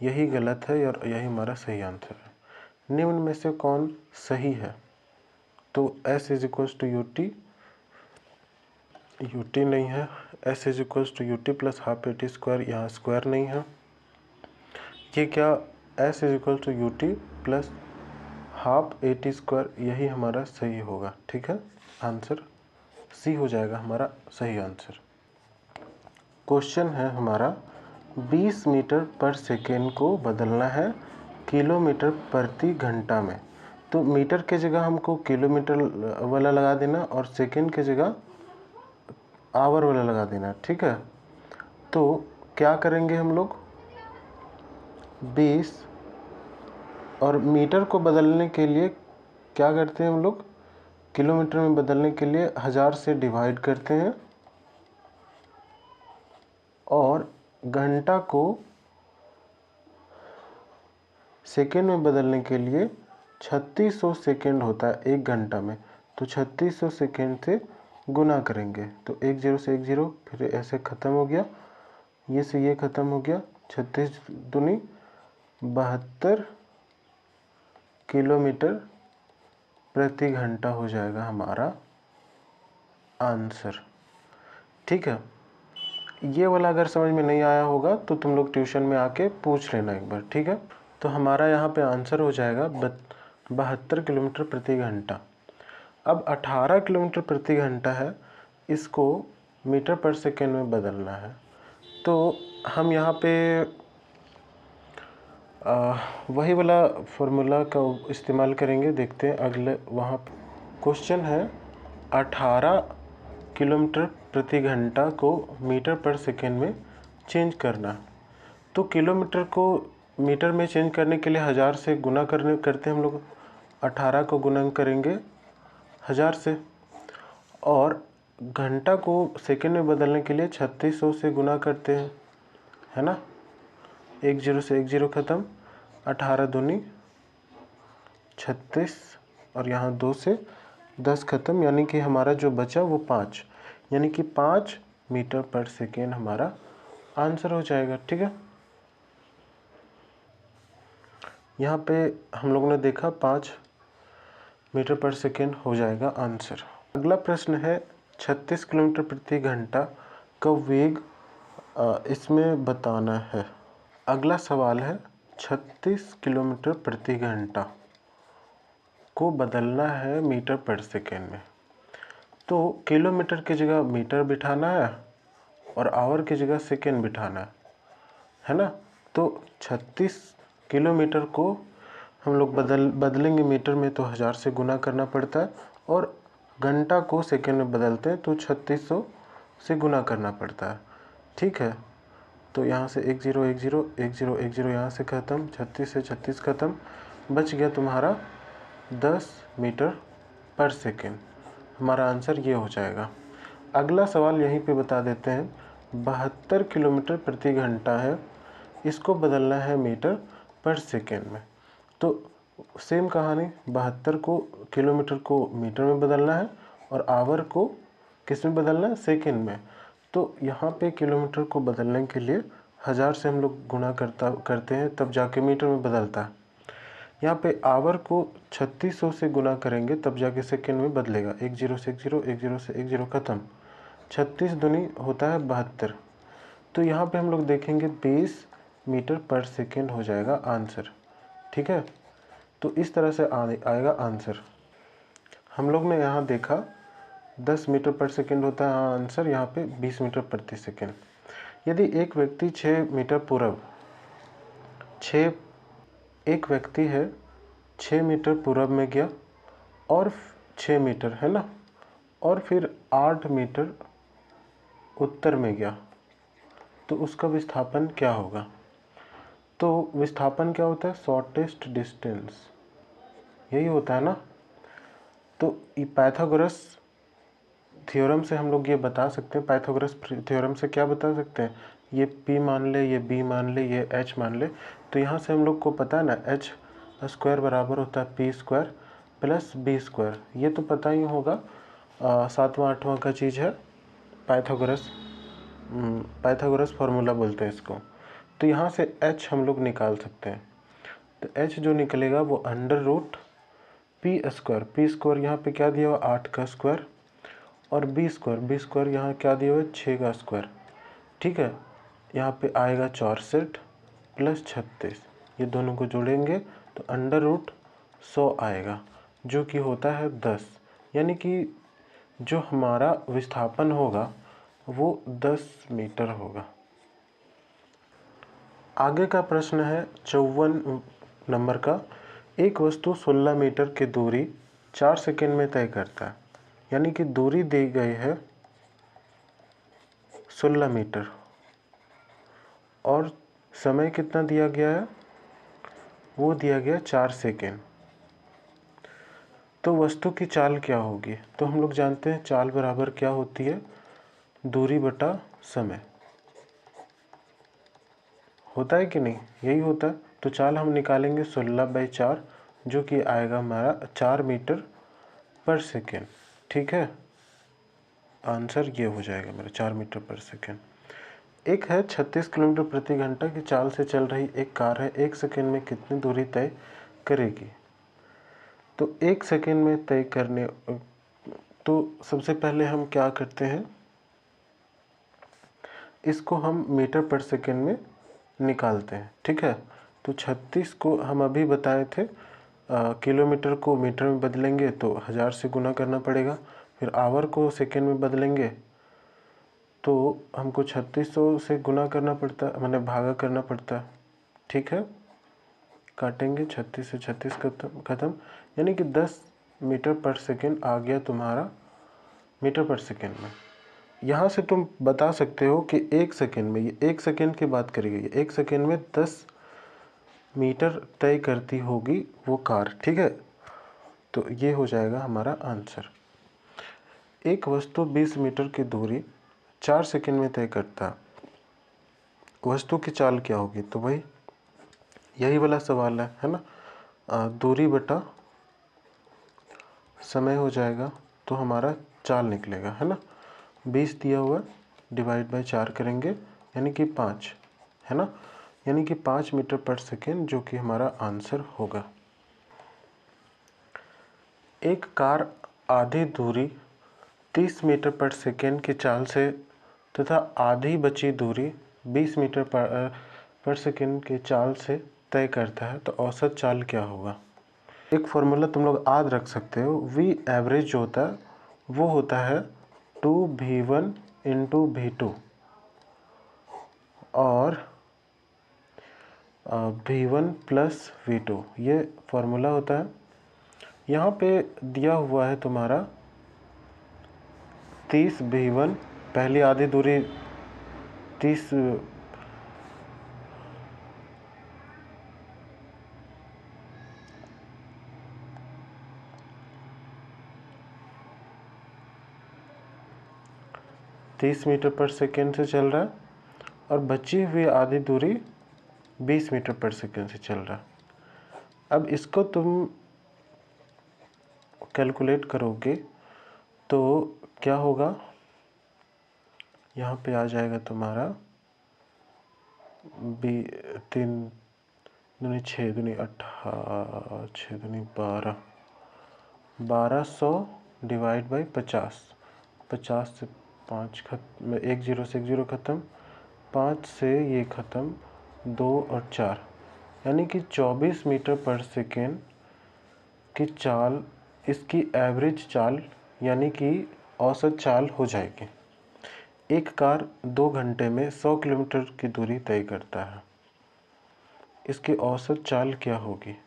यही गलत है और यही हमारा सही आंसर है। निम्न में से कौन सही है? तो s = ut नहीं है, s = ut प्लस ½ at², यहाँ स्क्वायर नहीं है। ये क्या? s = ut प्लस ½ at², यही हमारा सही होगा, ठीक है। आंसर सी हो जाएगा हमारा सही आंसर। क्वेश्चन है हमारा 20 मीटर पर सेकेंड को बदलना है किलोमीटर प्रति घंटा में। तो मीटर के जगह हमको किलोमीटर वाला लगा देना और सेकेंड के जगह आवर वाला लगा देना, ठीक है। तो क्या करेंगे हम लोग? 20 और मीटर को बदलने के लिए क्या करते हैं हम लोग? किलोमीटर में बदलने के लिए 1000 से डिवाइड करते हैं और घंटा को सेकेंड में बदलने के लिए 3600 सेकेंड होता है 1 घंटा में, तो 3600 सेकेंड से गुना करेंगे। तो 1 0 से 1 0, फिर ऐसे ख़त्म हो गया, ये से ये ख़त्म हो गया, 36 दूनी 72 किलोमीटर प्रति घंटा हो जाएगा हमारा आंसर। ठीक है, ये वाला अगर समझ में नहीं आया होगा तो तुम लोग ट्यूशन में आके पूछ लेना एक बार। ठीक है, तो हमारा यहाँ पे आंसर हो जाएगा 72 किलोमीटर प्रति घंटा। अब 18 किलोमीटर प्रति घंटा है, इसको मीटर पर सेकेंड में बदलना है। तो हम यहाँ पे वही वाला फॉर्मूला का इस्तेमाल करेंगे। देखते हैं अगले, वहाँ क्वेश्चन है 18 किलोमीटर प्रति घंटा को मीटर पर सेकेंड में चेंज करना। तो किलोमीटर को मीटर में चेंज करने के लिए 1000 से गुना करते हैं हम लोग। 18 को गुणन करेंगे 1000 से, और घंटा को सेकेंड में बदलने के लिए 3600 से गुना करते हैं, है ना। 1 0 से 1 0 ख़त्म, 18 दूनी 36, और यहाँ 2 से 10 ख़त्म, यानी कि हमारा जो बचा वो 5, यानी कि 5 मीटर पर सेकेंड हमारा आंसर हो जाएगा। ठीक है, यहाँ पे हम लोगों ने देखा 5 मीटर पर सेकेंड हो जाएगा आंसर। अगला प्रश्न है 36 किलोमीटर प्रति घंटा का वेग इसमें बताना है। अगला सवाल है 36 किलोमीटर प्रति घंटा को बदलना है मीटर पर सेकेंड में। तो किलोमीटर की जगह मीटर बिठाना है और आवर की जगह सेकेंड बिठाना है ना। तो 36 किलोमीटर को हम लोग बदलेंगे मीटर में, तो 1000 से गुना करना पड़ता है, और घंटा को सेकेंड में बदलते हैं तो 3600 से गुना करना पड़ता है। ठीक है, तो यहाँ से 1 0 1 0 1 0 1 0 यहाँ से ख़त्म, 36 से 36 ख़त्म, बच गया तुम्हारा 10 मीटर पर सेकेंड। हमारा आंसर ये हो जाएगा। अगला सवाल यहीं पे बता देते हैं, 72 किलोमीटर प्रति घंटा है, इसको बदलना है मीटर पर सेकेंड में। तो सेम कहानी, 72 को किलोमीटर को मीटर में बदलना है और आवर को किस में बदलना है, सेकेंड में। तो यहाँ पे किलोमीटर को बदलने के लिए 1000 से हम लोग गुना करते हैं, तब जाके मीटर में बदलता है। यहाँ पे आवर को 3600 से गुना करेंगे तब जाके सेकेंड में बदलेगा। 1 0 से 1 0 1 0 से 1 0 ख़त्म, 36 दूनी होता है 72। तो यहाँ पे हम लोग देखेंगे 20 मीटर पर सेकेंड हो जाएगा आंसर। ठीक है, तो इस तरह से आएगा आंसर। हम लोग ने यहाँ देखा 10 मीटर पर सेकेंड होता है आंसर, यहाँ पे 20 मीटर प्रति सेकेंड। यदि एक व्यक्ति 6 मीटर पूरब, एक व्यक्ति है 6 मीटर पूरब में गया और 6 मीटर, है ना, और फिर 8 मीटर उत्तर में गया, तो उसका विस्थापन क्या होगा। तो विस्थापन क्या होता है, शॉर्टेस्ट डिस्टेंस, यही होता है ना। तो पाइथागोरस थ्योरम से हम लोग ये बता सकते हैं, पाइथागोरस थ्योरम से क्या बता सकते हैं, ये P मान ले, ये B मान ले, ये H मान ले। तो यहाँ से हम लोग को पता है ना, H स्क्वायर बराबर होता है P square plus B square, ये तो पता ही होगा, 7वां 8वां का चीज़ है, पाइथागोरस फार्मूला बोलते हैं इसको। तो यहाँ से H हम लोग निकाल सकते हैं। तो H जो निकलेगा वो अंडर रूट P स्क्वायर यहाँ पे क्या दिया हुआ, 8 का स्क्वायर, और B स्क्वायर यहाँ क्या दिया हुआ है, 6 का स्क्वायर। ठीक है, यहाँ पे आएगा 64 प्लस 36, ये दोनों को जोड़ेंगे तो अंडर रूट 100 आएगा, जो कि होता है 10, यानी कि जो हमारा विस्थापन होगा वो 10 मीटर होगा। आगे का प्रश्न है 54 नंबर का, एक वस्तु 16 मीटर की दूरी 4 सेकेंड में तय करता है, यानी कि दूरी दी गई है 16 मीटर और समय कितना दिया गया है, वो दिया गया 4 सेकेंड। तो वस्तु की चाल क्या होगी, तो हम लोग जानते हैं चाल बराबर क्या होती है, दूरी बटा समय, होता है कि नहीं, यही होता है। तो चाल हम निकालेंगे 16/4, जो कि आएगा हमारा 4 मीटर पर सेकेंड। ठीक है, आंसर ये हो जाएगा मेरा 4 मीटर पर सेकेंड। एक है 36 किलोमीटर प्रति घंटा की चाल से चल रही एक कार है, 1 सेकेंड में कितनी दूरी तय करेगी। तो 1 सेकेंड में तय करने, तो सबसे पहले हम क्या करते हैं, इसको हम मीटर पर सेकेंड में निकालते हैं। ठीक है, तो 36 को हम अभी बताए थे, किलोमीटर को मीटर में बदलेंगे तो 1000 से गुना करना पड़ेगा, फिर आवर को सेकेंड में बदलेंगे तो हमको 3600 से गुना करना पड़ता है, मैंने भागा करना पड़ता है। ठीक है, काटेंगे 36 से 36 खत्म, यानी कि 10 मीटर पर सेकेंड आ गया तुम्हारा मीटर पर सेकेंड में। यहाँ से तुम बता सकते हो कि 1 सेकेंड में, ये 1 सेकेंड की बात करी गई है, 1 सेकेंड में 10 मीटर तय करती होगी वो कार। ठीक है, तो ये हो जाएगा हमारा आंसर। एक वस्तु 20 मीटर की दूरी 4 सेकेंड में तय करता है, वस्तु की चाल क्या होगी। तो भाई यही वाला सवाल है ना, दूरी बटा समय हो जाएगा तो हमारा चाल निकलेगा, है ना। 20 दिया हुआ, डिवाइड बाय 4 करेंगे यानी कि 5, है ना, यानी कि 5 मीटर पर सेकेंड, जो कि हमारा आंसर होगा। एक कार आधी दूरी 30 मीटर पर सेकेंड की चाल से तथा आधी बची दूरी 20 मीटर पर सेकेंड की चाल से तय करता है, तो औसत चाल क्या होगा। एक फॉर्मूला तुम लोग याद रख सकते हो, वी एवरेज जो होता है वो होता है 2v1 इंटू v2 और v1 प्लस v2, ये फॉर्मूला होता है। यहाँ पे दिया हुआ है तुम्हारा 30v1, पहली आधी दूरी 30 मीटर पर सेकेंड से चल रहा है और बची हुई आधी दूरी 20 मीटर पर सेकेंड से चल रहा है। अब इसको तुम कैलकुलेट करोगे तो क्या होगा, यहाँ पे आ जाएगा तुम्हारा 3 दूनी 6 दूनी 18, 6 दूनी 12, 1200 डिवाइड बाई 50, 50 से 5 खत्म, 1 0 से 1 0 ख़त्म, 5 से ये ख़त्म, 2 और 4, यानी कि 24 मीटर पर सेकेंड की चाल इसकी एवरेज चाल यानी कि औसत चाल हो जाएगी। एक कार 2 घंटे में 100 किलोमीटर की दूरी तय करता है, इसकी औसत चाल क्या होगी।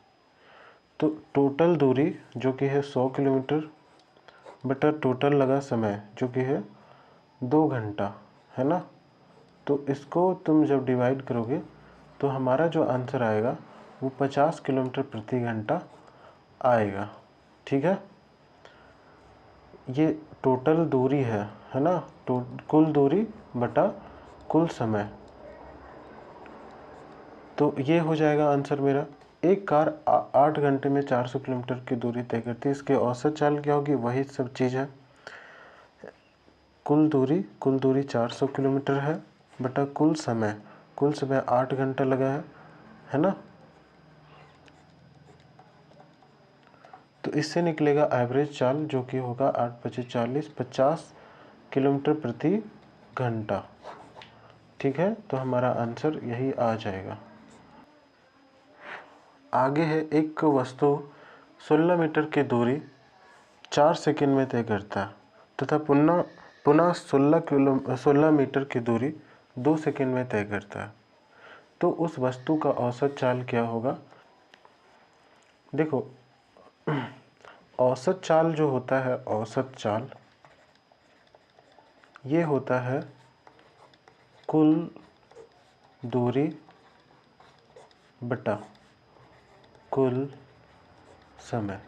तो टोटल दूरी जो कि है 100 किलोमीटर बटा टोटल लगा समय जो कि है 2 घंटा, है ना। तो इसको तुम जब डिवाइड करोगे तो हमारा जो आंसर आएगा वो 50 किलोमीटर प्रति घंटा आएगा। ठीक है, ये टोटल दूरी है ना, कुल दूरी बटा कुल समय, तो ये हो जाएगा आंसर मेरा। एक कार 8 घंटे में 400 किलोमीटर की दूरी तय करती है, इसकी औसत चाल क्या होगी, वही सब चीज़ है। कुल दूरी 400 किलोमीटर है बटा कुल समय 8 घंटा लगा है ना। तो इससे निकलेगा एवरेज चाल जो कि होगा 8 × 5 = 40, 50 किलोमीटर प्रति घंटा। ठीक है, तो हमारा आंसर यही आ जाएगा। आगे है, एक वस्तु 16 मीटर की दूरी 4 सेकंड में तय करता है तथा पुनः 16 मीटर की दूरी 2 सेकंड में तय करता है, तो उस वस्तु का औसत चाल क्या होगा। देखो, औसत चाल जो होता है, औसत चाल ये होता है कुल दूरी बटा कुल समय।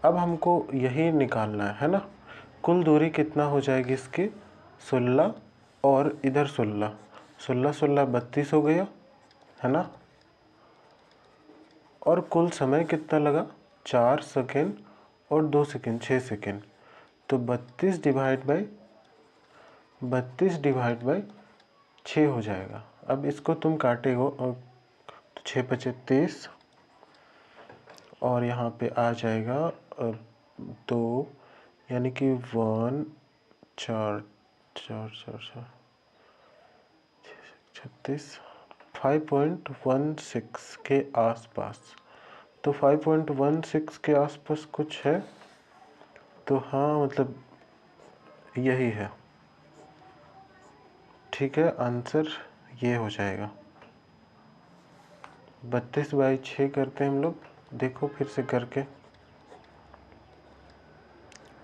अब हमको यही निकालना है ना, कुल दूरी कितना हो जाएगी इसकी 16 और इधर 16 16 16 32 हो गया, है ना। और कुल समय कितना लगा, 4 सेकेंड और 2 सेकेंड, 6 सेकेंड। तो 32 डिवाइड बाई 6 हो जाएगा। अब इसको तुम काटेगो और 6 पचे 30 और यहाँ पे आ जाएगा 2, यानी कि 1 4 4 4 4 36 5.16 के आसपास। तो 5.16 के आसपास कुछ है, तो हाँ मतलब यही है। ठीक है, आंसर ये हो जाएगा। 32/6 करते हैं हम लोग, देखो फिर से करके।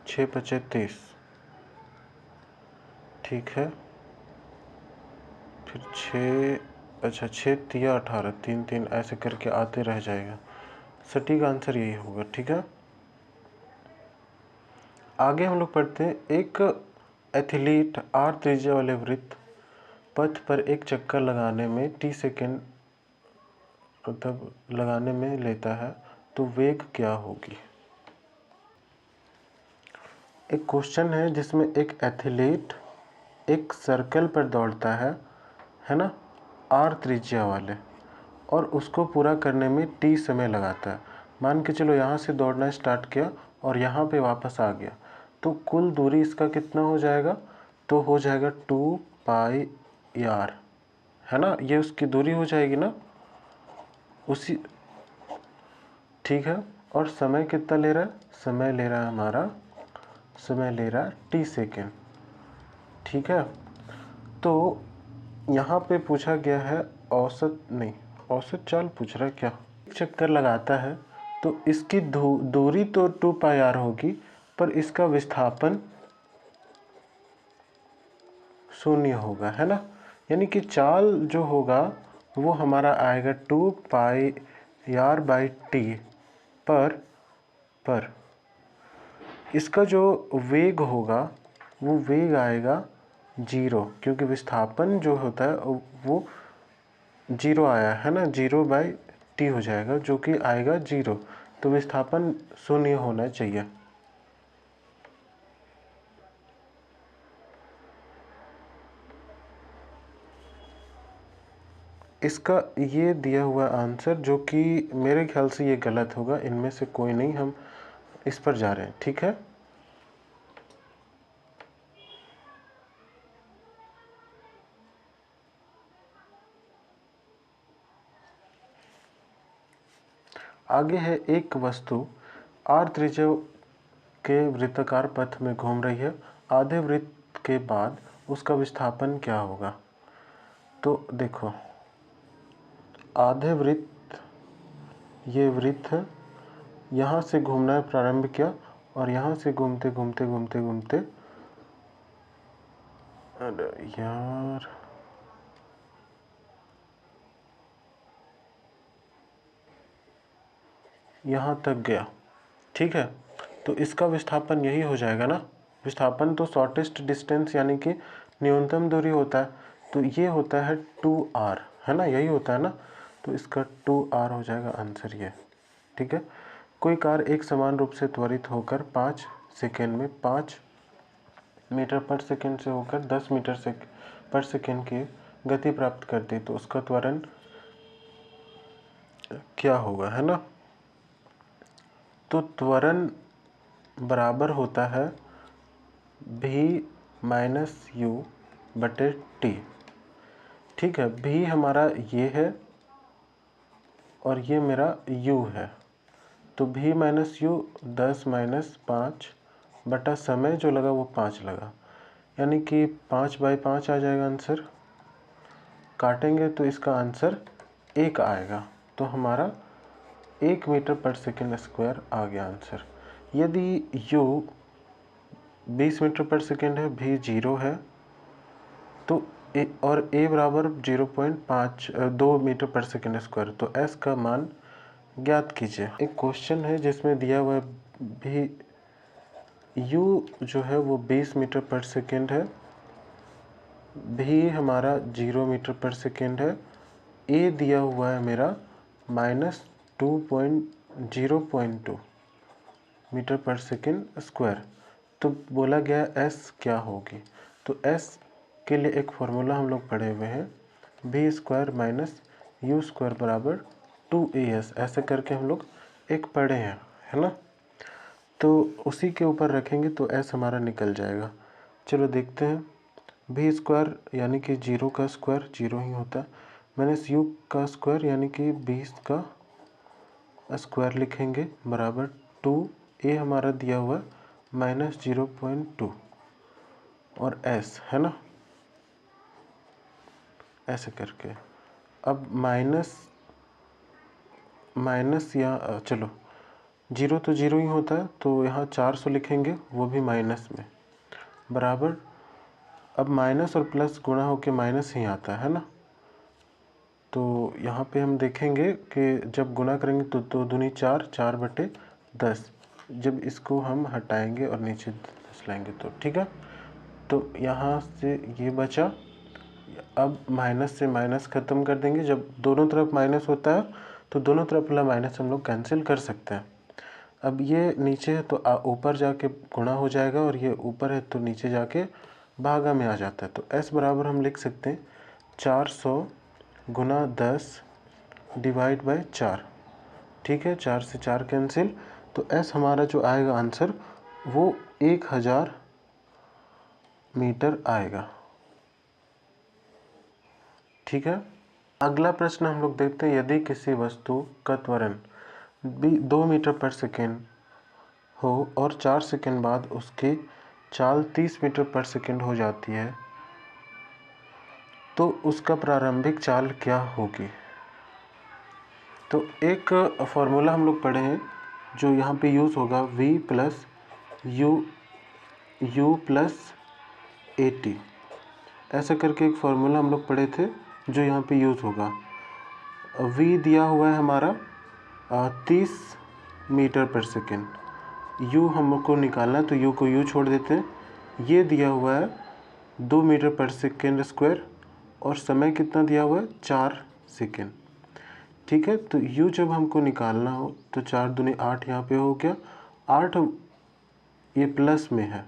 6 पचे 30, ठीक है। फिर 6, अच्छा 6 तिया 18, 3 3 ऐसे करके आते रह जाएगा। सटीक आंसर यही होगा। ठीक है, आगे हम लोग पढ़ते हैं। एक एथलीट r त्रिज्या वाले वृत्त पथ पर एक चक्कर लगाने में t सेकेंड मतलब लगाने में लेता है, तो वेग क्या होगी। एक क्वेश्चन है जिसमें एक एथलीट एक सर्कल पर दौड़ता है ना, r त्रिज्या वाले, और उसको पूरा करने में t समय लगाता है। मान के चलो यहाँ से दौड़ना स्टार्ट किया और यहाँ पे वापस आ गया, तो कुल दूरी इसका कितना हो जाएगा, तो हो जाएगा 2 पाई r, है ना, ये उसकी दूरी हो जाएगी ना उसी। ठीक है, और समय कितना ले रहा है, समय ले रहा है हमारा, समय ले रहा है t सेकेंड। ठीक है, तो यहाँ पे पूछा गया है औसत, नहीं औसत चाल पूछ रहा है क्या। एक चक्कर लगाता है तो इसकी दूरी तो 2 पाई r होगी, पर इसका विस्थापन 0 होगा, है ना। यानी कि चाल जो होगा वो हमारा आएगा 2 पाई r बाई टी, पर इसका जो वेग होगा वो वेग आएगा 0, क्योंकि विस्थापन जो होता है वो 0 आया है ना, 0 बाई टी हो जाएगा, जो कि आएगा 0। तो विस्थापन 0 होना चाहिए। इसका ये दिया हुआ आंसर, जो कि मेरे ख्याल से ये गलत होगा, इनमें से कोई नहीं, हम इस पर जा रहे हैं। ठीक है, आगे है एक वस्तु r त्रिज्या के वृत्ताकार पथ में घूम रही है, आधे वृत्त के बाद उसका विस्थापन क्या होगा। तो देखो, आधे वृत्त, ये वृत्त है, यहाँ से घूमना है प्रारंभ किया और यहाँ से घूमते घूमते घूमते घूमते, अरे यार यहाँ तक गया। ठीक है, तो इसका विस्थापन यही हो जाएगा ना। विस्थापन तो शॉर्टेस्ट डिस्टेंस यानी कि न्यूनतम दूरी होता है, तो ये होता है 2r, है ना, यही होता है ना। तो इसका 2r हो जाएगा आंसर ये। ठीक है, कोई कार एक समान रूप से त्वरित होकर 5 सेकेंड में 5 मीटर पर सेकेंड से होकर 10 मीटर पर सेकेंड की गति प्राप्त करती, तो उसका त्वरण क्या होगा, है ना। तो त्वरण बराबर होता है v माइनस यू बटे टी। ठीक है, v हमारा ये है और ये मेरा u है, तो v माइनस यू 10 माइनस 5 बटा समय जो लगा वो 5 लगा, यानी कि 5/5 आ जाएगा आंसर। काटेंगे तो इसका आंसर 1 आएगा, तो हमारा 1 मीटर पर सेकेंड स्क्वायर आ गया आंसर। यदि u 20 मीटर पर सेकेंड है, v 0 है, तो और a बराबर 0.2 मीटर पर सेकेंड स्क्वायर, तो s का मान ज्ञात कीजिए। एक क्वेश्चन है जिसमें दिया हुआ भी u जो है वो 20 मीटर पर सेकेंड है, v हमारा 0 मीटर पर सेकेंड है, a दिया हुआ है मेरा 0.2 मीटर पर सेकेंड स्क्वायर। तो बोला गया एस क्या होगी, तो एस के लिए एक फॉर्मूला हम लोग पढ़े हुए हैं, v² - u² बराबर 2as, ऐसे करके हम लोग एक पढ़े हैं, है ना। तो उसी के ऊपर रखेंगे तो एस हमारा निकल जाएगा। चलो देखते हैं। v² यानी कि 0 का स्क्वायर 0 ही होता है, -u का स्क्वायर यानी कि 20 का स्क्वायर लिखेंगे बराबर 2a हमारा दिया हुआ -0.2 और s, है ना, ऐसे करके। अब माइनस या चलो 0 तो 0 ही होता है, तो यहाँ 400 लिखेंगे, वो भी माइनस में, बराबर। अब माइनस और प्लस गुणा होके माइनस ही आता है ना। तो यहाँ पे हम देखेंगे कि जब गुणा करेंगे तो 2 दूनी 4, 4/10। जब इसको हम हटाएंगे और नीचे 10 लाएंगे तो ठीक है। तो यहाँ से ये बचा। अब माइनस से माइनस ख़त्म कर देंगे। जब दोनों तरफ माइनस होता है तो दोनों तरफ वाला माइनस हम लोग कैंसिल कर सकते हैं। अब ये नीचे है तो ऊपर जाके गुणा हो जाएगा, और ये ऊपर है तो नीचे जाके भागा में आ जाता है। तो s बराबर हम लिख सकते हैं 400 गुना 10 डिवाइड बाय 4। ठीक है, 4 से 4 कैंसिल, तो s हमारा जो आएगा आंसर वो 1000 मीटर आएगा। ठीक है, अगला प्रश्न हम लोग देखते हैं। यदि किसी वस्तु का त्वरण 2 मीटर पर सेकेंड हो और 4 सेकेंड बाद उसकी चाल 30 मीटर पर सेकेंड हो जाती है, तो उसका प्रारंभिक चाल क्या होगी। तो एक फॉर्मूला हम लोग पढ़े हैं जो यहाँ पे यूज़ होगा, v + u + at, ऐसा करके एक फार्मूला हम लोग पढ़े थे जो यहाँ पे यूज़ होगा। v दिया हुआ है हमारा 30 मीटर पर सेकेंड, u हमको निकालना है तो u को u छोड़ देते हैं। ये दिया हुआ है 2 मीटर पर सेकेंड स्क्वायर, और समय कितना दिया हुआ है 4 सेकेंड। ठीक है, तो u जब हमको निकालना हो तो 4 दूनी 8 यहाँ पे हो गया, 8 ये प्लस में है।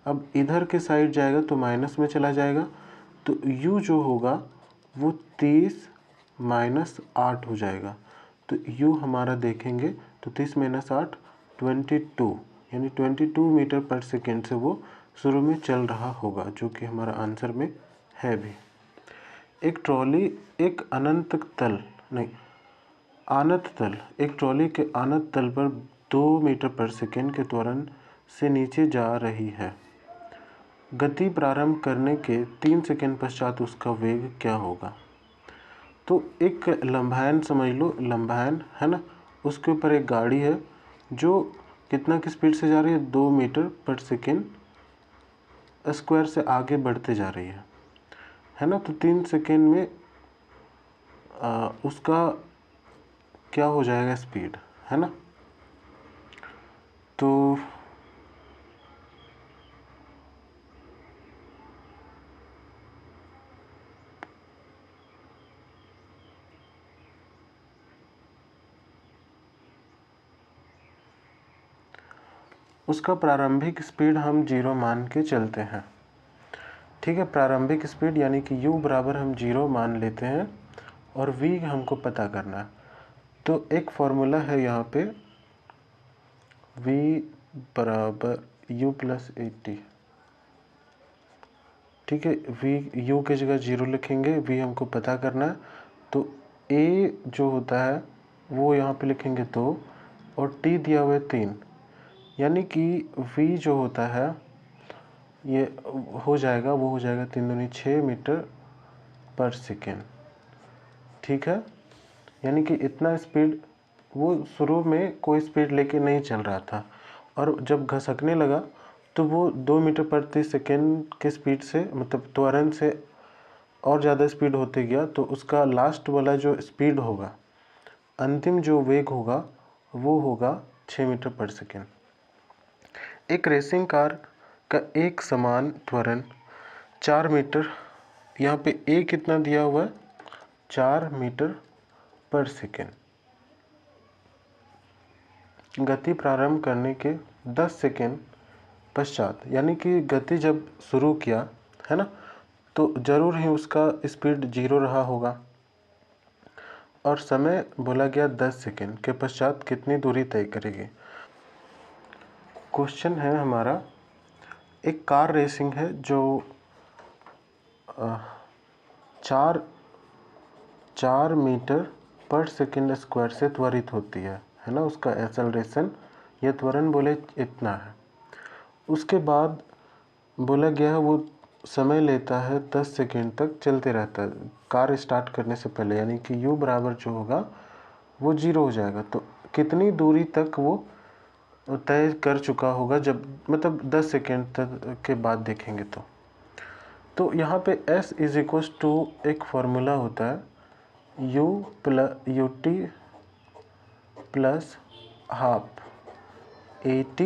अब इधर के साइड जाएगा तो माइनस में चला जाएगा, तो u जो होगा वो 30 - 8 हो जाएगा। तो u हमारा देखेंगे तो 30 - 8 22, यानी 22 मीटर पर सेकेंड से वो शुरू में चल रहा होगा, जो कि हमारा आंसर में है भी। एक ट्रॉली एक एक ट्रॉली के अनंत तल पर 2 मीटर पर सेकेंड के त्वरण से नीचे जा रही है। गति प्रारंभ करने के 3 सेकेंड पश्चात उसका वेग क्या होगा। तो एक लंबहैन समझ लो, लंबहैन है ना, उसके ऊपर एक गाड़ी है जो कितना की स्पीड से जा रही है, 2 मीटर पर सेकेंड स्क्वायर से आगे बढ़ते जा रही है ना। तो 3 सेकेंड में उसका क्या हो जाएगा स्पीड, है ना। तो उसका प्रारंभिक स्पीड हम 0 मान के चलते हैं। ठीक है, प्रारंभिक स्पीड यानी कि u बराबर हम 0 मान लेते हैं और v हमको पता करना है। तो एक फॉर्मूला है यहाँ पे, v बराबर u + at। ठीक है, u की जगह 0 लिखेंगे, v हमको पता करना है। तो a जो होता है वो यहाँ पे लिखेंगे 2, और t दिया हुआ है 3, यानी कि v जो होता है ये हो जाएगा, वो हो जाएगा 3 दूनी 6 मीटर पर सेकेंड। ठीक है, यानी कि इतना स्पीड, वो शुरू में कोई स्पीड लेके नहीं चल रहा था, और जब घसकने लगा तो वो 2 मीटर प्रति सेकेंड के स्पीड से, मतलब त्वरण से और ज़्यादा स्पीड होते गया। तो उसका लास्ट वाला जो स्पीड होगा, अंतिम जो वेग होगा, वो होगा 6 मीटर पर सेकेंड। एक रेसिंग कार का एक समान त्वरण 4 मीटर, यहाँ पे a कितना दिया हुआ है 4 मीटर पर सेकेंड। गति प्रारंभ करने के 10 सेकेंड पश्चात, यानी कि गति जब शुरू किया है ना, तो ज़रूर ही उसका स्पीड 0 रहा होगा और समय बोला गया 10 सेकेंड के पश्चात कितनी दूरी तय करेगी। क्वेश्चन है हमारा, एक कार रेसिंग है जो 4 मीटर पर सेकेंड स्क्वायर से त्वरित होती है ना, उसका एक्सेलरेशन या त्वरण बोले इतना है। उसके बाद बोला गया है वो समय लेता है 10 सेकेंड तक चलते रहता है कार स्टार्ट करने से पहले, यानी कि u बराबर जो होगा वो 0 हो जाएगा। तो कितनी दूरी तक वो तय कर चुका होगा जब मतलब 10 सेकेंड तक के बाद देखेंगे तो यहाँ पे s इज इक्वल्स टू एक फार्मूला होता है ut plus half AT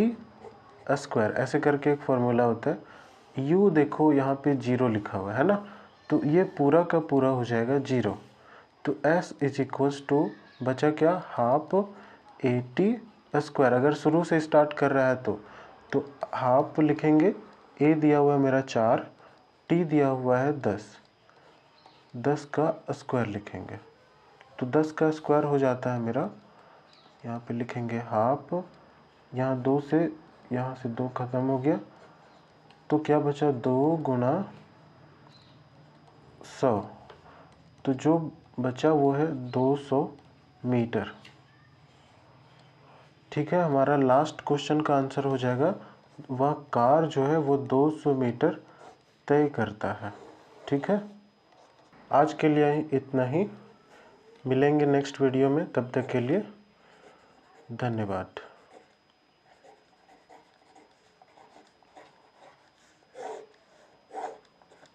square, ऐसे करके एक फार्मूला होता है। u देखो यहाँ पे 0 लिखा हुआ है ना, तो ये पूरा का पूरा हो जाएगा 0। तो s इज इक्वल्स टू बचा क्या, हाफ AT स्क्वायर। अगर शुरू से स्टार्ट कर रहा है तो हाफ लिखेंगे, a दिया हुआ है मेरा 4, t दिया हुआ है 10 का स्क्वायर लिखेंगे। तो 10 का स्क्वायर हो जाता है मेरा, यहाँ पे लिखेंगे हाफ, यहाँ 2 से यहाँ से 2 खत्म हो गया, तो क्या बचा 2 गुना 100, तो जो बचा वो है 200 मीटर। ठीक है, हमारा लास्ट क्वेश्चन का आंसर हो जाएगा, वह कार जो है वो 200 मीटर तय करता है। ठीक है, आज के लिए इतना ही, मिलेंगे नेक्स्ट वीडियो में, तब तक के लिए धन्यवाद।